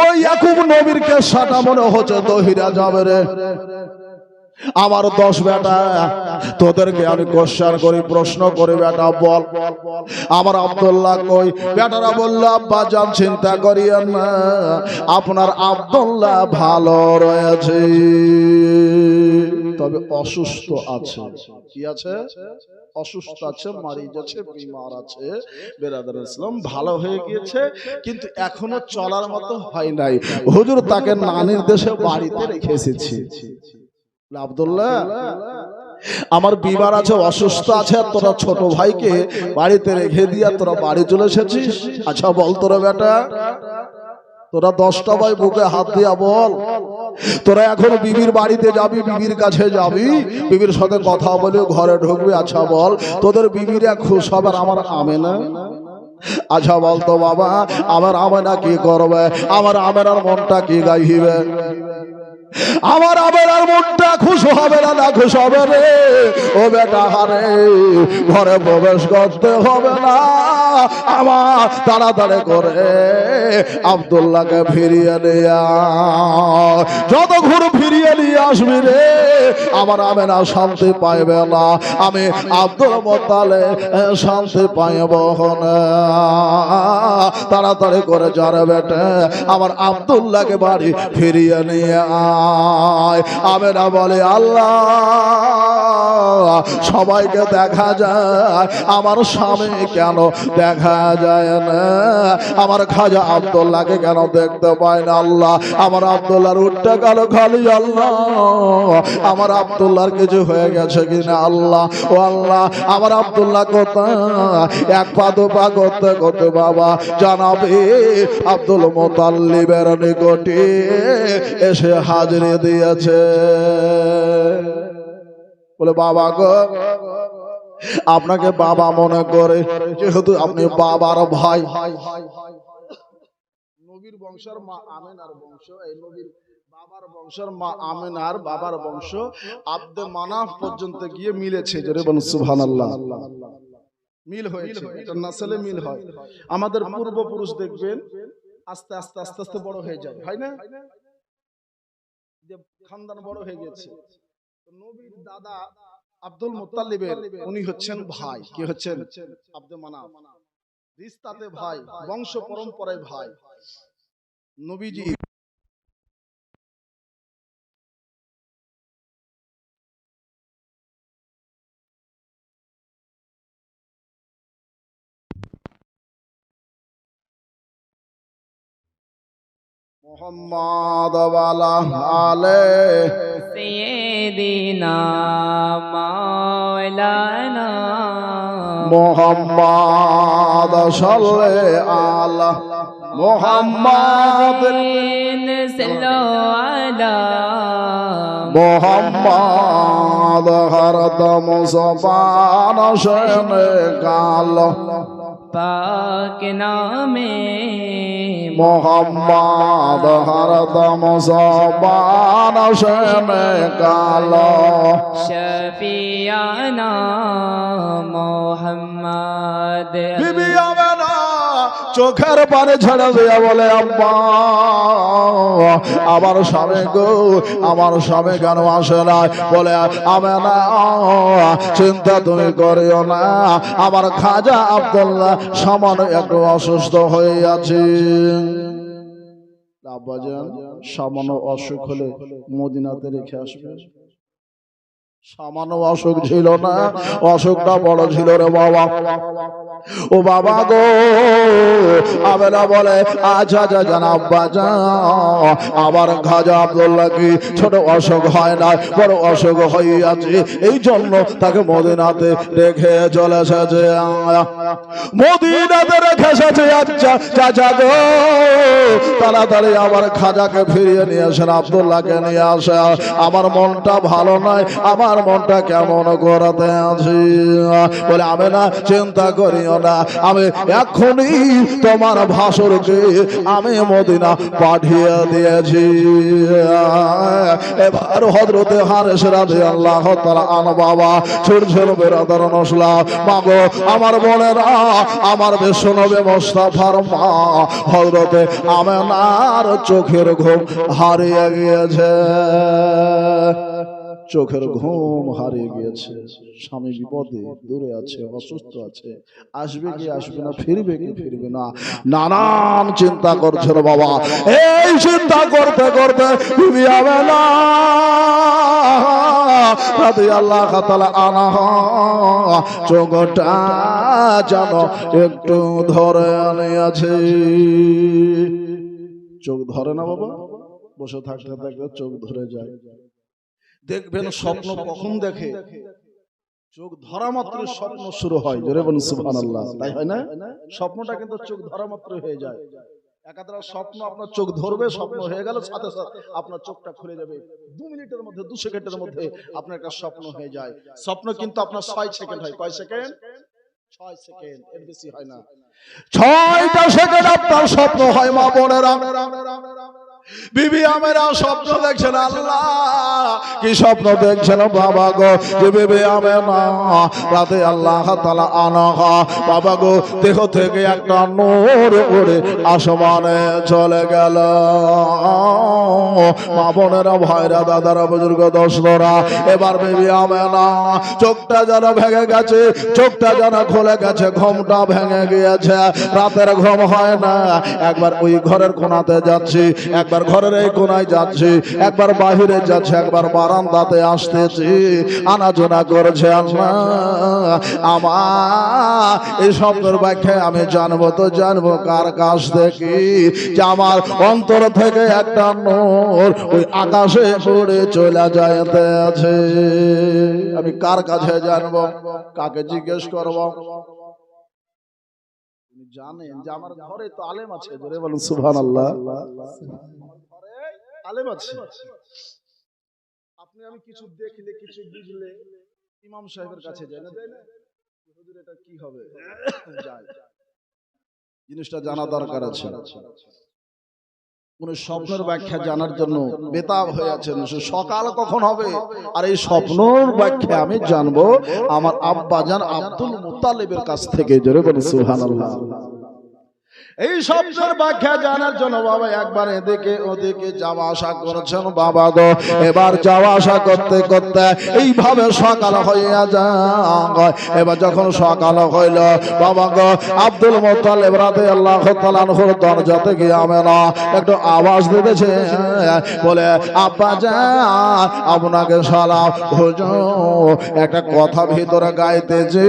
ওই ইয়াকুব নবীর কেসাটা মনে হচ্ছে দহিরা যাবে রে। আমার 10 বেটা তোদেরকে আমি কোশ্চেন করি, প্রশ্ন করি, বেটা বল আমার আব্দুল্লাহ কই? বেটারা বলল আব্বা জান চিন্তা করিয়েন না, আপনার আব্দুল্লাহ ভালো রয়েছে, তবে অসুস্থ আছে। কি আছে? অসুস্থ আছে, মারি যাচ্ছে, বিমার আছে। বেরাদার ইসলাম ভালো হয়ে গিয়েছে, কিন্তু এখনো চলার মতো হয় নাই। হুজুর তাকে নানির দেশে বাড়িতে রেখে এসেছি। আব্দুল্লাহ আমার বিমার আছে, অসুস্থ আছে, তোরা ছোট ভাইকে বাড়িতে রেখে দিয়া তোরা বাড়ি চলে এসেছিস। আচ্ছা বল তোরা বেটা, তোরা 10টা ভাই বুকে হাত দিয়া বল, তোরা এখন বিবির বাড়িতে যাবি, বিবির কাছে যাবি, বিবির সাথে কথা বলে ঘরে ঢুকবি। আচ্ছা বল তোদের বিবিরা খুশ হবে, আমার আমেনা? আচ্ছা বল তো বাবা, আমার আমেনা কি করবে? আমার আমেনার মনটা কি গাইবে? আমার আমেনার মনটা খুশ হবে না, না খুশ হবে রে? ও বেটা হারে, ঘরে প্রবেশ করতে হবে না, আমার তাড়াতাড়ি করে আব্দুল্লাহকে ফিরিয়ে নিয়ে যত ঘুর ফিরিয়ে নিয়ে আসবি রে, আমার আমেনা শান্তি পাইবে না, আমি আব্দুল মুত্তালিব শান্তি পাইব না। তাড়াতাড়ি করে যারে বেটা আমার আব্দুল্লাহকে বাড়ি ফিরিয়ে নিয়ে আয়। আমেনা বলে আল্লাহ সবাইকে দেখা যায়, আমার স্বামী কেন দেখা যায় না? আমার খাজা আব্দুল্লাহকে কেন দেখতে পাই না? আল্লাহ আমার আব্দুল্লাহর উঠটা গেল খালি, আল্লাহ আমার আব্দুল্লাহর কিছু হয়ে গেছে কিনা? আল্লাহ ও আল্লাহ আমার আব্দুল্লাহ কোথায়? এক পা দু পা করতে করতে বাবা জানাবে আব্দুল মুত্তালিবের নিকটে এসে হাজিরি দিয়েছে। বলে বাবা গো, আপনাকে বাবা মনে করে, যেহেতু আপনি বাবার ভাই, নবীর বংশের মা আমেনার বংশ, এই নবীর বাবার বংশের মা আমেনার বাবার বংশ আব্দে মানাফ পর্যন্ত গিয়ে মিলেছে। জোরে বলুন সুবহানাল্লাহ। মিল হয়েছে, এটা নাসলে মিল হয়। আমাদের পূর্বপুরুষ দেখবেন আস্তে আস্তে আস্তে আস্তে বড় হয়ে যায়, হয় না? খানদান বড় হয়ে গেছে। নবীর দাদা আব্দুল মুত্তালিবের উনি হচ্ছেন ভাই। কি হচ্ছেন? আব্দে মানাফ। রিস্তাতে ভাই, বংশ পরম্পরায় ভাই। নবীজি মোহাম্মদ ওয়ালা আলে سيدنا مولانا মোহাম্মদ সাল্লে আলা মোহাম্মদ صلوا على মোহাম্মদ হরদম সবান শনে কাল पाक नामे মোহাম্মদ হরদম সবান শনে কাল शफियाना मोहम्मद বিবি আমেনা চোখের পানি ছেড়ে দিয়ে বলে আব্বা আমার স্বামী গো, আমার স্বামী কেন আসে না? বলে আমেনা চিন্তা তুমি করিও না, আমার খাজা আব্দুল্লাহ সামান্য একটু অসুস্থ হয়ে আছে। আব্বাজান সামান্য অসুখ হলে মদিনাতে রেখে আসবে। সামান্য অসুখ ছিল না, অসুখটা বড় ছিল রে বাবা। ও বাবা গো, আমেনা বলে আচ্ছা আচ্ছা জান আব্বা যান, আমার খাজা আব্দুল্লাহ কি ছোট অসুখ হয় না, বড় অসুখ হয়ে আছে, এই জন্য তাকে মদিনাতে রেখে চলে এসেছে। মদিনাতে রেখে এসেছে। আচ্ছা চাচা গো, তাড়াতাড়ি আমার খাজাকে ফিরিয়ে নিয়ে আসেন, আব্দুল্লাহকে নিয়ে আসে। আমার মনটা ভালো নয়, আমার মনটা কেমন করতে আছি। বলে আমেনা চিন্তা করিও না, আমি এখনই তোমার ভাসুরকে আমি মদিনা পাঠিয়ে দিয়েছি। এবার হযরতে হারেস রাদিয়াল্লাহু তাআলা আন বাবা ছুটছেন বেরাদার নসলা, মাগো আমার বোনেরা, আমার বিশ্বনবী মুস্তাফার মা হযরতে আমেনার চোখের ঘুম হারিয়ে গিয়েছে। চোখের ঘুম হারিয়ে গিয়েছে, স্বামী বিপদে দূরে আছে, অসুস্থ আছে, আসবে কি আসবে না, ফিরবে কি ফিরবে না, নানান চিন্তা করছে রে বাবা। এই চিন্তা করতে করতে বিবি আমেনা রাদিয়াল্লাহু তাআলা আনহা চোখটা যেন একটু ধরে নিয়েছে। চোখ ধরে না বাবা, বসে থাকতে থাকতে চোখ ধরে যায়। দেখবেন স্বপ্ন কখন দেখে, চোখ ধরা মাত্র স্বপ্ন শুরু হয়। জোরে বলুন সুবহানাল্লাহ। তাই হয় না? স্বপ্নটা কিন্তু চোখ ধরা মাত্র হয়ে যায়। একাধারে স্বপ্ন আপনার চোখ ধরবে, স্বপ্ন হয়ে গেল, সাথে সাথে আপনার চোখটা খুলে যাবে। 2 মিনিটের মধ্যে, 2 সেকেন্ডের মধ্যে আপনার একটা স্বপ্ন হয়ে যায়। স্বপ্ন কিন্তু আপনার 6 সেকেন্ড হয়। কয় সেকেন্ড? 6 সেকেন্ড, এর বেশি হয় না। 6টা সেকেন্ড আপনার স্বপ্ন হয়। মা বোনেরা, বিবি আমেনা স্বপ্ন দেখছেন। আল্লাহ, কি স্বপ্ন দেখছেন বাবা গো? যে বিবি আমেনা রাদিয়াল্লাহু তাআলা আনহা বাবা গো দেহ থেকে একটা নূর উড়ে আসমানে চলে গেল। মা বোনেরা, ভাইরা, দাদারা, বুজুর্গ, দোস্তরা, এবার বিবি আমেনা চোখটা যেন ভেঙে গেছে, চোখটা যেন খুলে গেছে, ঘুমটা ভেঙে গিয়েছে, রাতের ঘুম হয় না। একবার ওই ঘরের কোণাতে যাচ্ছি, একবার ঘরের এই কোনায় যাচ্ছে, একবার বাহিরে যাচ্ছে, একবার বারান্দাতে আসতেছি, আনাজোনা করছে। আল্লাহ, আমার এই শব্দের ব্যাখ্যা আমি জানবো তো জানবো কার কাছ থেকে, যে আমার অন্তর থেকে একটা নূর ওই আকাশে উড়ে চলে যাইতে আছে। আমি কার কাছে জানবো, কাকে জিজ্ঞেস করবো? জানেন যে আমার ঘরে তো আলেম আছে। জোরে বলুন সুবহানাল্লাহ। আলেম আছে। আপনি আমি কিছু দেখলে, কিছু বুঝলে ইমাম সাহেবের কাছে যাই না, তাই না? হুজুর এটা কি হবে, যাই, জিনিসটা জানা দরকার আছে। কোন স্বপ্নের ব্যাখ্যা জানার জন্য বেতাব হয়ে আছেন, সকাল কখন হবে, আর এই স্বপ্নের ব্যাখ্যা আমি জানবো আমার আব্বাজান আব্দুল মুত্তালিবের কাছ থেকে। জোরে বলুন সুবহানাল্লাহ। এই স্বপ্নের ব্যাখ্যা জানার জন্য বাবা একবার এদিকে ওদিকে যাওয়া আসা করছেন বাবা গো। এবার যাওয়া আসা করতে করতে এইভাবে সকাল হইয়া যায়। এবার যখন সকাল হইল বাবা গো, আব্দুল মুত্তালিব রাদিয়াল্লাহু তাআলা আনহুর দরজাতে গিয়ে আমেনা একটু আওয়াজ দিতেছে, বলে আব্বা জান আপনাকে সালাম। হুজুর একটা কথা ভিতরে গাইতেছি।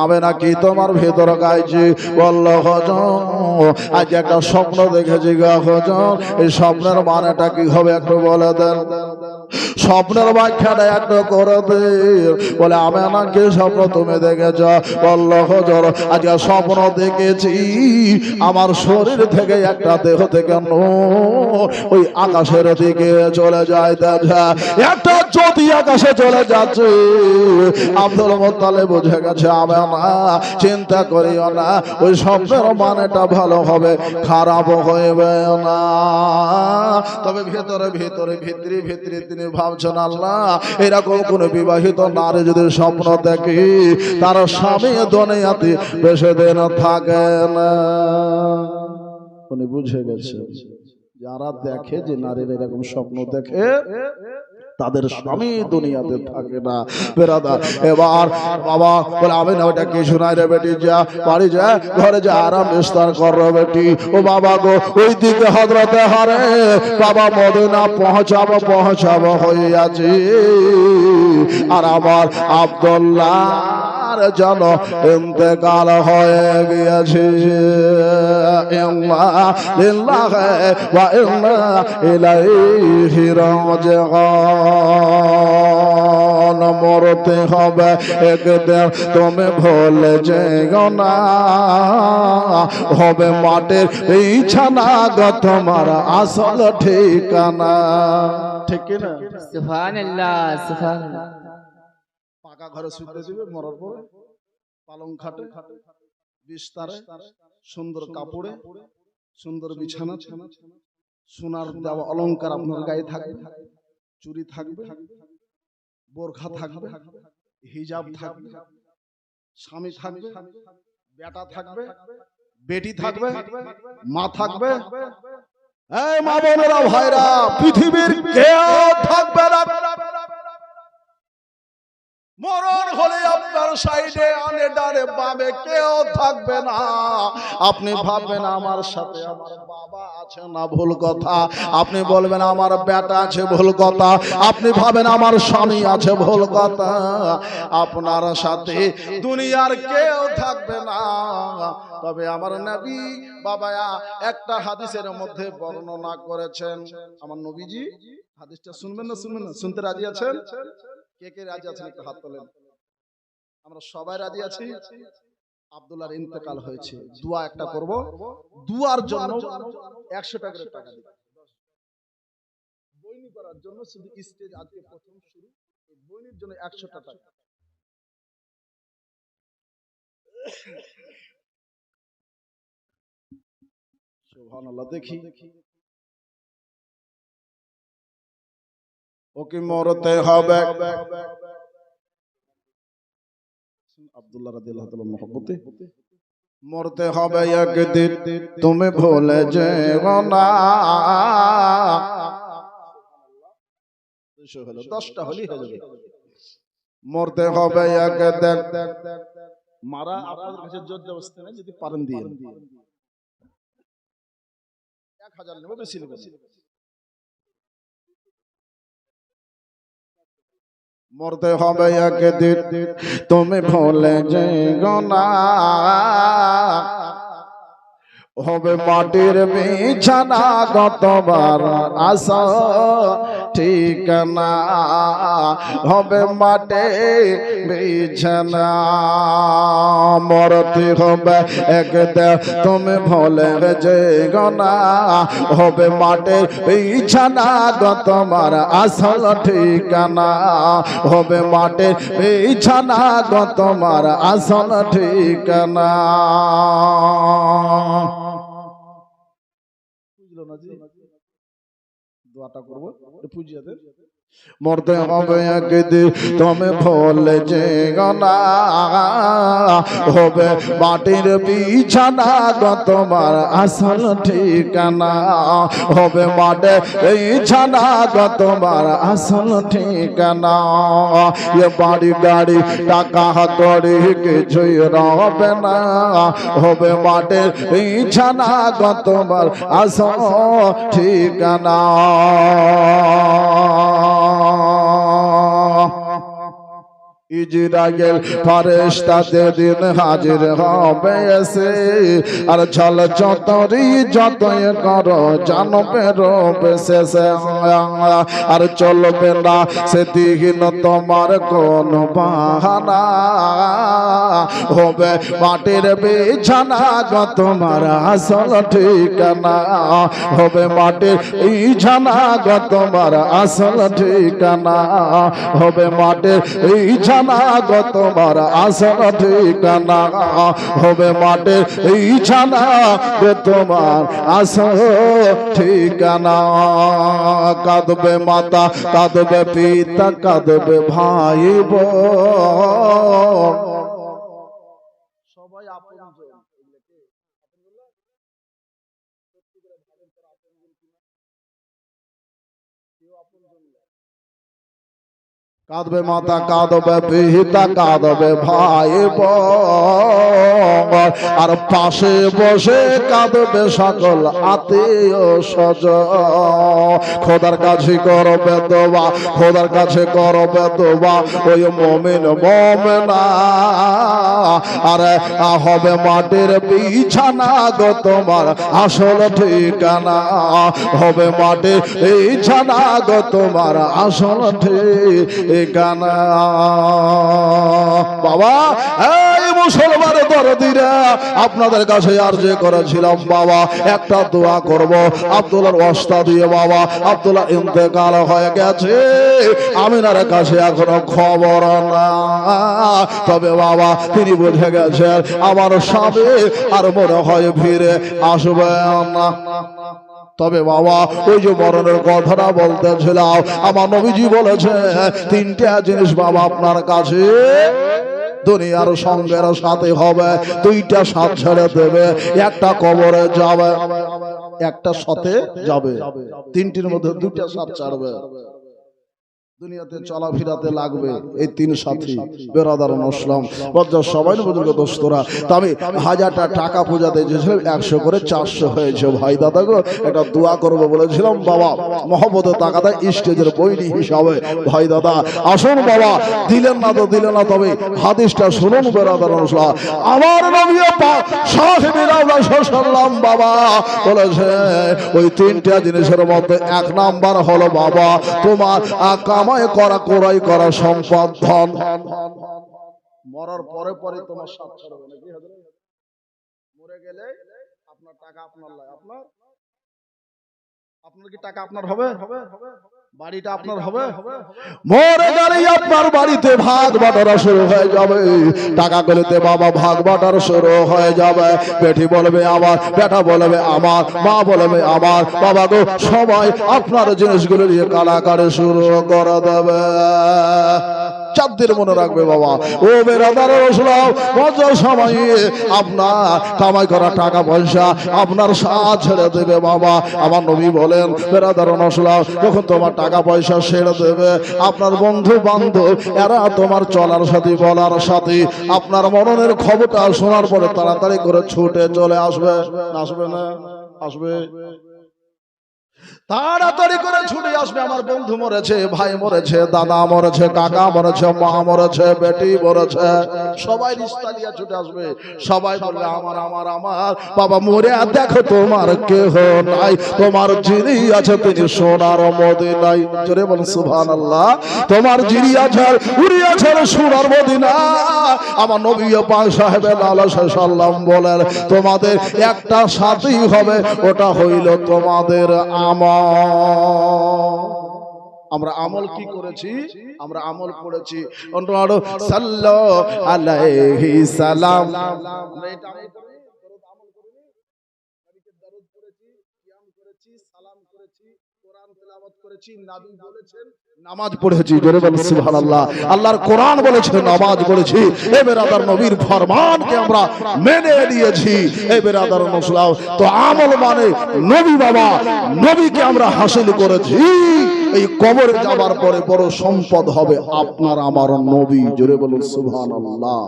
আমি নাকি তোমার ভেতর গাইছি? বলল হুজুর আজ একটা স্বপ্ন দেখেছি গো হুজুর, এই স্বপ্নের মানেটা কি হবে একটু বলে দেন, স্বপ্নের ব্যাখ্যাটা একটু করে দেন। বলে আমি নাকি স্বপ্ন তুমি দেখেছ? বলল হুজুর আজকে স্বপ্ন দেখেছি আমার শরীর থেকে একটা দেহ থেকে নূর ওই আকাশের দিকে চলে যাইতেছে, একটা জ্যোতি আকাশে চলে যাচ্ছে। আব্দুল মুত্তালিব বুঝে গেছে আমি না, চিন্তা করিও না, ওই স্বপ্নের মানেটা ভালো হবে, খারাপ হইবে না। তবে ভেতরে ভেতরে ভিতরে ভিতরে তিনি ভাবছেন আল্লাহ এরকম কোন বিবাহিত নারী যদি স্বপ্ন দেখে তার স্বামী দুনিয়াতে বেশি দিন থাকে না। উনি বুঝে গেছে যারা দেখে যে নারীর এরকম স্বপ্ন দেখে তাদের স্বামী দুনিয়াতে থাকে না। বেরাদার, এবার বাবা বলে আমি না ওটা কি শোনাই রে বেটি, যা বাড়ি যা, ঘরে যা, আরাম বিস্তার কর রে বেটি। ও বাবা গো ওই দিকে হযরতে হারে বাবা মদিনা পৌঁছাবো হইয়াছি, আর আমার আব্দুল্লাহ যেন ইন্তেকাল হয়ে গিয়েছে। ইন্না লিল্লাহি ওয়া ইন্না ইলাইহি রাজিউন। মরতে হবে একদিন, তুমি ভুলে যেও না, হবে মাটির বিছানা গো তোমার আসল ঠিকানা। ঠিক না? সুবহানাল্লাহ, সুবহানাল্লাহ। পাকা ঘরে শুতে দিবে, মরার পরে পালং খাটে, বিস্তারে, সুন্দর কাপড়ে, সুন্দর বিছানা, সোনার দেওয়া অলংকার আপনার গায়ে থাকবে, চুড়ি থাকবে, বোরখা থাকবে, হিজাব থাকবে, স্বামী থাকবে, বেটা থাকবে, বেটি থাকবে, মা থাকবে। এই মা বোনেরা, ভাইরা, পৃথিবীর কেউ থাকবে না মরণ হলে আপনার সাইডে আনে ডানে বামে কেউ থাকবে না। আপনি ভাববেন আমার সাথে আমার বাবা আছে না, ভুল কথা। আপনি বলবেন আমার বেটা আছে, ভুল কথা। আপনি ভাবেন আমার স্বামী আছে, ভুল কথা। আপনার সাথে দুনিয়ার কেউ থাকবে না। তবে আমার নবী বাবা একটা হাদিসের মধ্যে বর্ণনা করেছেন। আমার নবীজি হাদিসটা শুনবেন না শুনবেন না? শুনতে রাজি আছেন? কে কে রাজি আছেন একটু হাত তোলেন। আমরা সবাই রাজি আছি। আব্দুল্লাহর ইন্তেকাল হয়েছে, দোয়া একটা করব। দুয়ার জন্য 100 টাকা করে টাকা দিবেন। বইনি করার জন্য শুধু স্টেজ আজকে প্রথম শুরু, এই বইনির জন্য 100 টাকা। সুবহানাল্লাহ। দেখি ওকে মরতে হবে। আব্দুল্লাহ রাদিয়াল্লাহু তাআলা মহব্বতে মরতে হবে একদিন, তুমি ভুলে যেও না। 10টা হলি হয়ে যাবে। মরতে হবে একদিন। মারা আপনাদের কাছে জোর জবরদস্তি নেই, যদি পারেন দিয়ে 1000 নেব, বেশি নেব। মরতে হবে একদিন, তুমি ভুলে যেও না। হবে মাটির বিছানা, কতবার আসা ঠিকানা। হবে মাটির বিছানা। মরতে হবে একদিন, তুমি ভুলে যেও না। হবে মাটির বিছানা, তোমার আসল ঠিকানা। হবে মাটির বিছানা, তোমার আসল ঠিকানা। দোয়াটা করবো পুজিয়াদের। মরতে হবে একদিন, তুমি ভুলে যেও না। হবে মাটির বিছানা, তোমার আসল ঠিকানা। হবে মাটির বিছানা, তোমার আসল ঠিকানা। এ বাড়ি গাড়ি টাকা কড়ি কিছুই রবে না। হবে মাটির বিছানা, তোমার আসল ঠিকানা। ইজরাইল ফেরেশতা দিন হাজির হবে এসে। আর ছল যতরি যতই করো জানবে রবে শেষে। আর চলবে না সেদিন তোমার কোন বাহানা। হবে মাটির বিছানা, তোমার আসল ঠিকানা। হবে মাটির বিছানা, তোমার আসল ঠিকানা। হবে মাটির বিছানা, তোমার আসল ঠিকানা। হবে মাটির বিছানা, তোমার আসল ঠিকানা। কাঁদবে মাতা, কাঁদবে পিতা, কাঁদবে ভাই বোন। সবাই আপন। কাঁদবে মাতা, কাঁদবে পিতা, কাঁদবে ভাই বোন। আর পাশে বসে কাঁদবে সকল আত্মীয় স্বজন। খোদার কাছে করবে দোয়া, খোদার কাছে করবে দোয়া ওই মুমিন মুমিনা। আরে হবে মাটির বিছানা, তোমার আসল ঠিকানা। হবে মাটির বিছানা, তোমার আসল ঠিকানা। বাবা এই মুসলমানের দরদিরা, আপনাদের কাছে আরজি করেছিলাম বাবা একটা দোয়া করব। আব্দুল্লাহর ওয়াস্তা দিয়ে বাবা আব্দুল্লাহ ইন্তেকাল হয়ে গেছে, আমিনার কাছে এখনো খবর না। তবে বাবা তিনি বুঝে গেছেন আমার স্বামী আর মনে হয় ফিরে আসবে না। তবে বাবা ওই যে মরণের কথাটা বলতেছিলাম, আমার নবীজি বলেছে 3টা জিনিস বাবা আপনার কাছে দুনিয়ার সঙ্গের সাথে হবে। 2টা সাথ ছেড়ে দেবে, একটা কবরে যাবে, একটা সাথে যাবে। 3টির মধ্যে 2টা সাথ ছাড়বে। দুনিয়াতে চলাফেরাতে লাগবে এই তিন সাথী বেরাদার মুসলিম বজ্জা সবাই বুজুর্গ দোস্তরা। তবে 1000টা টাকা পূজাতে দিয়েছিলাম, 100 করে 400 হয়েছে। ভাই দাদা গো একটা দোয়া করবো বলেছিলাম, বাবা মহব্বত টাকাটা স্টেজের বৈরী হিসাবে। ভাই দাদা আসুন বাবা, দিলেন না তো দিলেন না, তবে হাদিসটা শুনুন বেরাদার মুসলিম। আমার নবী পাক সাহেবের আল্লাহ সাল্লাল্লাহু বাবা বলেছে ওই তিনটা জিনিসের মধ্যে এক নাম্বার হলো বাবা তোমার কামাই করা ক্রয় করা সম্পদ ধন। মরার পরে পরে তোমার সাথ ছাড়বে নাকি? মরে গেলে আপনার টাকা আপনার লাগে, আপনার কি টাকা আপনার হবে? বাড়িটা আপনার হবে? মরে গেলে আপনার বাড়িতে ভাগ বাটোয়ারা শুরু হয়ে যাবে। টাকা গেলেতে বাবা ভাগ বাটোয়ারা শুরু হয়ে যাবে। বেটি বলবে আমার, বেটা বলবে আমার, মা বলবে আমার। বাবা গো সবাই আপনার জিনিসগুলো নিয়ে কালাকারে শুরু করে দেবে। চাঁদের মনে রাখবে বাবা ও বেরাদার রসুলাম, বছর সময় আপনার কামাই করা টাকা পয়সা আপনার সাথ ছেড়ে দেবে বাবা। আমার নবী বলেন বেরাদার রসুলাম, যখন তোমার টাকা পয়সা ছেড়ে দেবে আপনার বন্ধু বান্ধব এরা তোমার চলার সাথে বলার সাথে আপনার মরণের খবরটা শোনার পরে তাড়াতাড়ি করে ছুটে চলে আসবে। আসবে না? আসবে। তাড়াতাড়ি করে ছুটে আসবে। আমার বন্ধু মরেছে, ভাই মরেছে, দাদা মরেছে, কাকা মরেছে, মা মরেছে, বেটি মরেছে, সবাই রিস্তা নিয়ে ছুটে আসবে। সবাই বলবে আমার আমার আমার। বাবা মরে আর দেখো তোমার কেহ নাই, তোমার যিনি আছে তিনি সোনার মদিনায়। জোরে বল সুবহানাল্লাহ। তোমার যিনি আছে উনি আছেন সোনার মদিনা। আমার নবী পাক সাহেব আল্লাহ সাল্লাম বলেন তোমাদের একটা সাথী হবে, ওটা হইল তোমাদের আমল। আমরা আমল কি করেছি? আমরা আমল করেছি সাল্লাল্লাহু আলাইহি সাল্লাম। আমরা এটা আমল করি, আমল করিনি, নবীকে দরুদ করেছি, কিয়াম করেছি, সালাম করেছি, কোরআন তেলাওয়াত করেছি, নবী বলেছেন নামাজ পড়েছি। জোরে বল সুবহানাল্লাহ। আল্লাহর কোরআন বলেছে নামাজ পড়েছি। এই বেরাদার নবীর ফরমানকে আমরা মেনে নিয়েছি। এই বেরাদার মুসলিম তো আমল মানে নবী বাবা, নবীকে আমরা হাসিল করেছি। এই কবরে যাবার পরে বড় সম্পদ হবে আপনার আমার নবী। জোরে বলুন সুবহানাল্লাহ।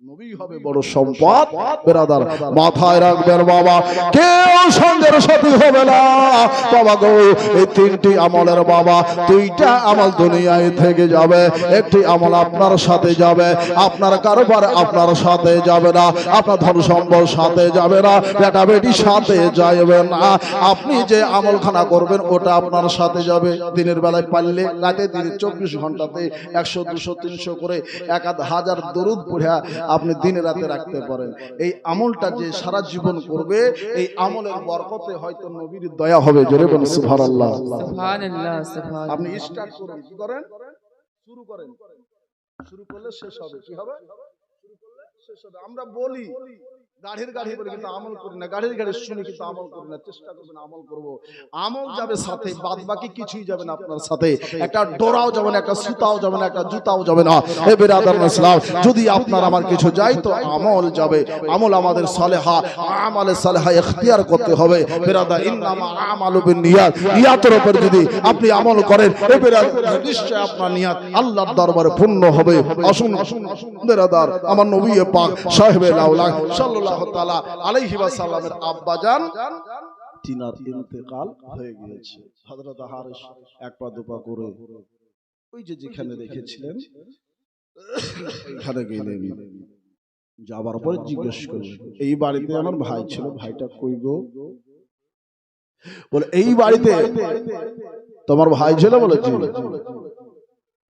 নবী হবে বড় সম্পদ। বেরাদার মাথায় রাখবেন বাবা, কেউ সঙ্গের সাথী হবে না বাবা গো। এই তিনটি আমলের বাবা দুইটা আমল দুনিয়ায় থেকে যাবে, একটি আমল আপনার সাথে যাবে। আপনার কারবার আপনার সাথে যাবে না, আপনার ধন সম্পদ সাথে যাবে না, বেটা বেটি সাথে যাবে না। আপনি যে আমলখানা করবেন ওটা আপনার সাথে যাবে। দিনের বেলায় পারলে রাতে দিনে 24 ঘন্টাতে 100 200 300 করে 1000 দরুদ পড়ে আপনি দিনে রাতে রাখতে পারেন। এই আমলটা যে সারা জীবন করবে এই আমলের বরকতে হয়তো নবীর দয়া হবে। জোরে বলুন সুবহানাল্লাহ। সুবহানাল্লাহ সুবহানাল্লাহ। আপনি স্টার্ট করুন, কি করেন? শুরু করেন। শুরু করলে শেষ হবে। কি হবে? শুরু করলে শেষ হবে। আমরা বলি গাড়ির গাড়ি বলি কিন্তু আমল করি না, গাড়ির গাড়ি শুনি কিন্তু আমল করি না। চেষ্টা করবেন আমল করব। আমল যাবে সাথে, বাদ বাকি কিছুই যাবে না আপনার সাথে। একটা ডোরাও যাবে না, একটা সুতাও যাবে না, একটা জুতাও যাবে না। হে বেরাদার ইসলাম, যদি আপনার আমার কিছু যায় তো আমল যাবে। আমল আমাদের সালেহা, আমালে সালেহা ইখতিয়ার করতে হবে। বেরাদা ইন্নামা আমালু বিন্নিয়াত, নিয়াতের উপর যদি আপনি আমল করেন হে বেরাদার নিশ্চয় আপনার নিয়াত আল্লাহর দরবারে পূর্ণ হবে। আসুন বেরাদার আমার নবী পাক সাহেবে লাউলা সাল্লাল্লাহু তাআলা আলাইহি ওয়াসাল্লামের আব্বাজান তিনার ইন্তেকাল হয়ে গিয়েছে। হযরত হারিস এক পা দুপা করে ওই যে যেখানে রেখেছিলেন ওইখানে গেলেন। যাবার পরে জিজ্ঞেস করলেন এই বাড়িতে আমার ভাই ছিল, ভাইটা কই গো? বলে এই বাড়িতে তোমার ভাই ছিল। বলেছি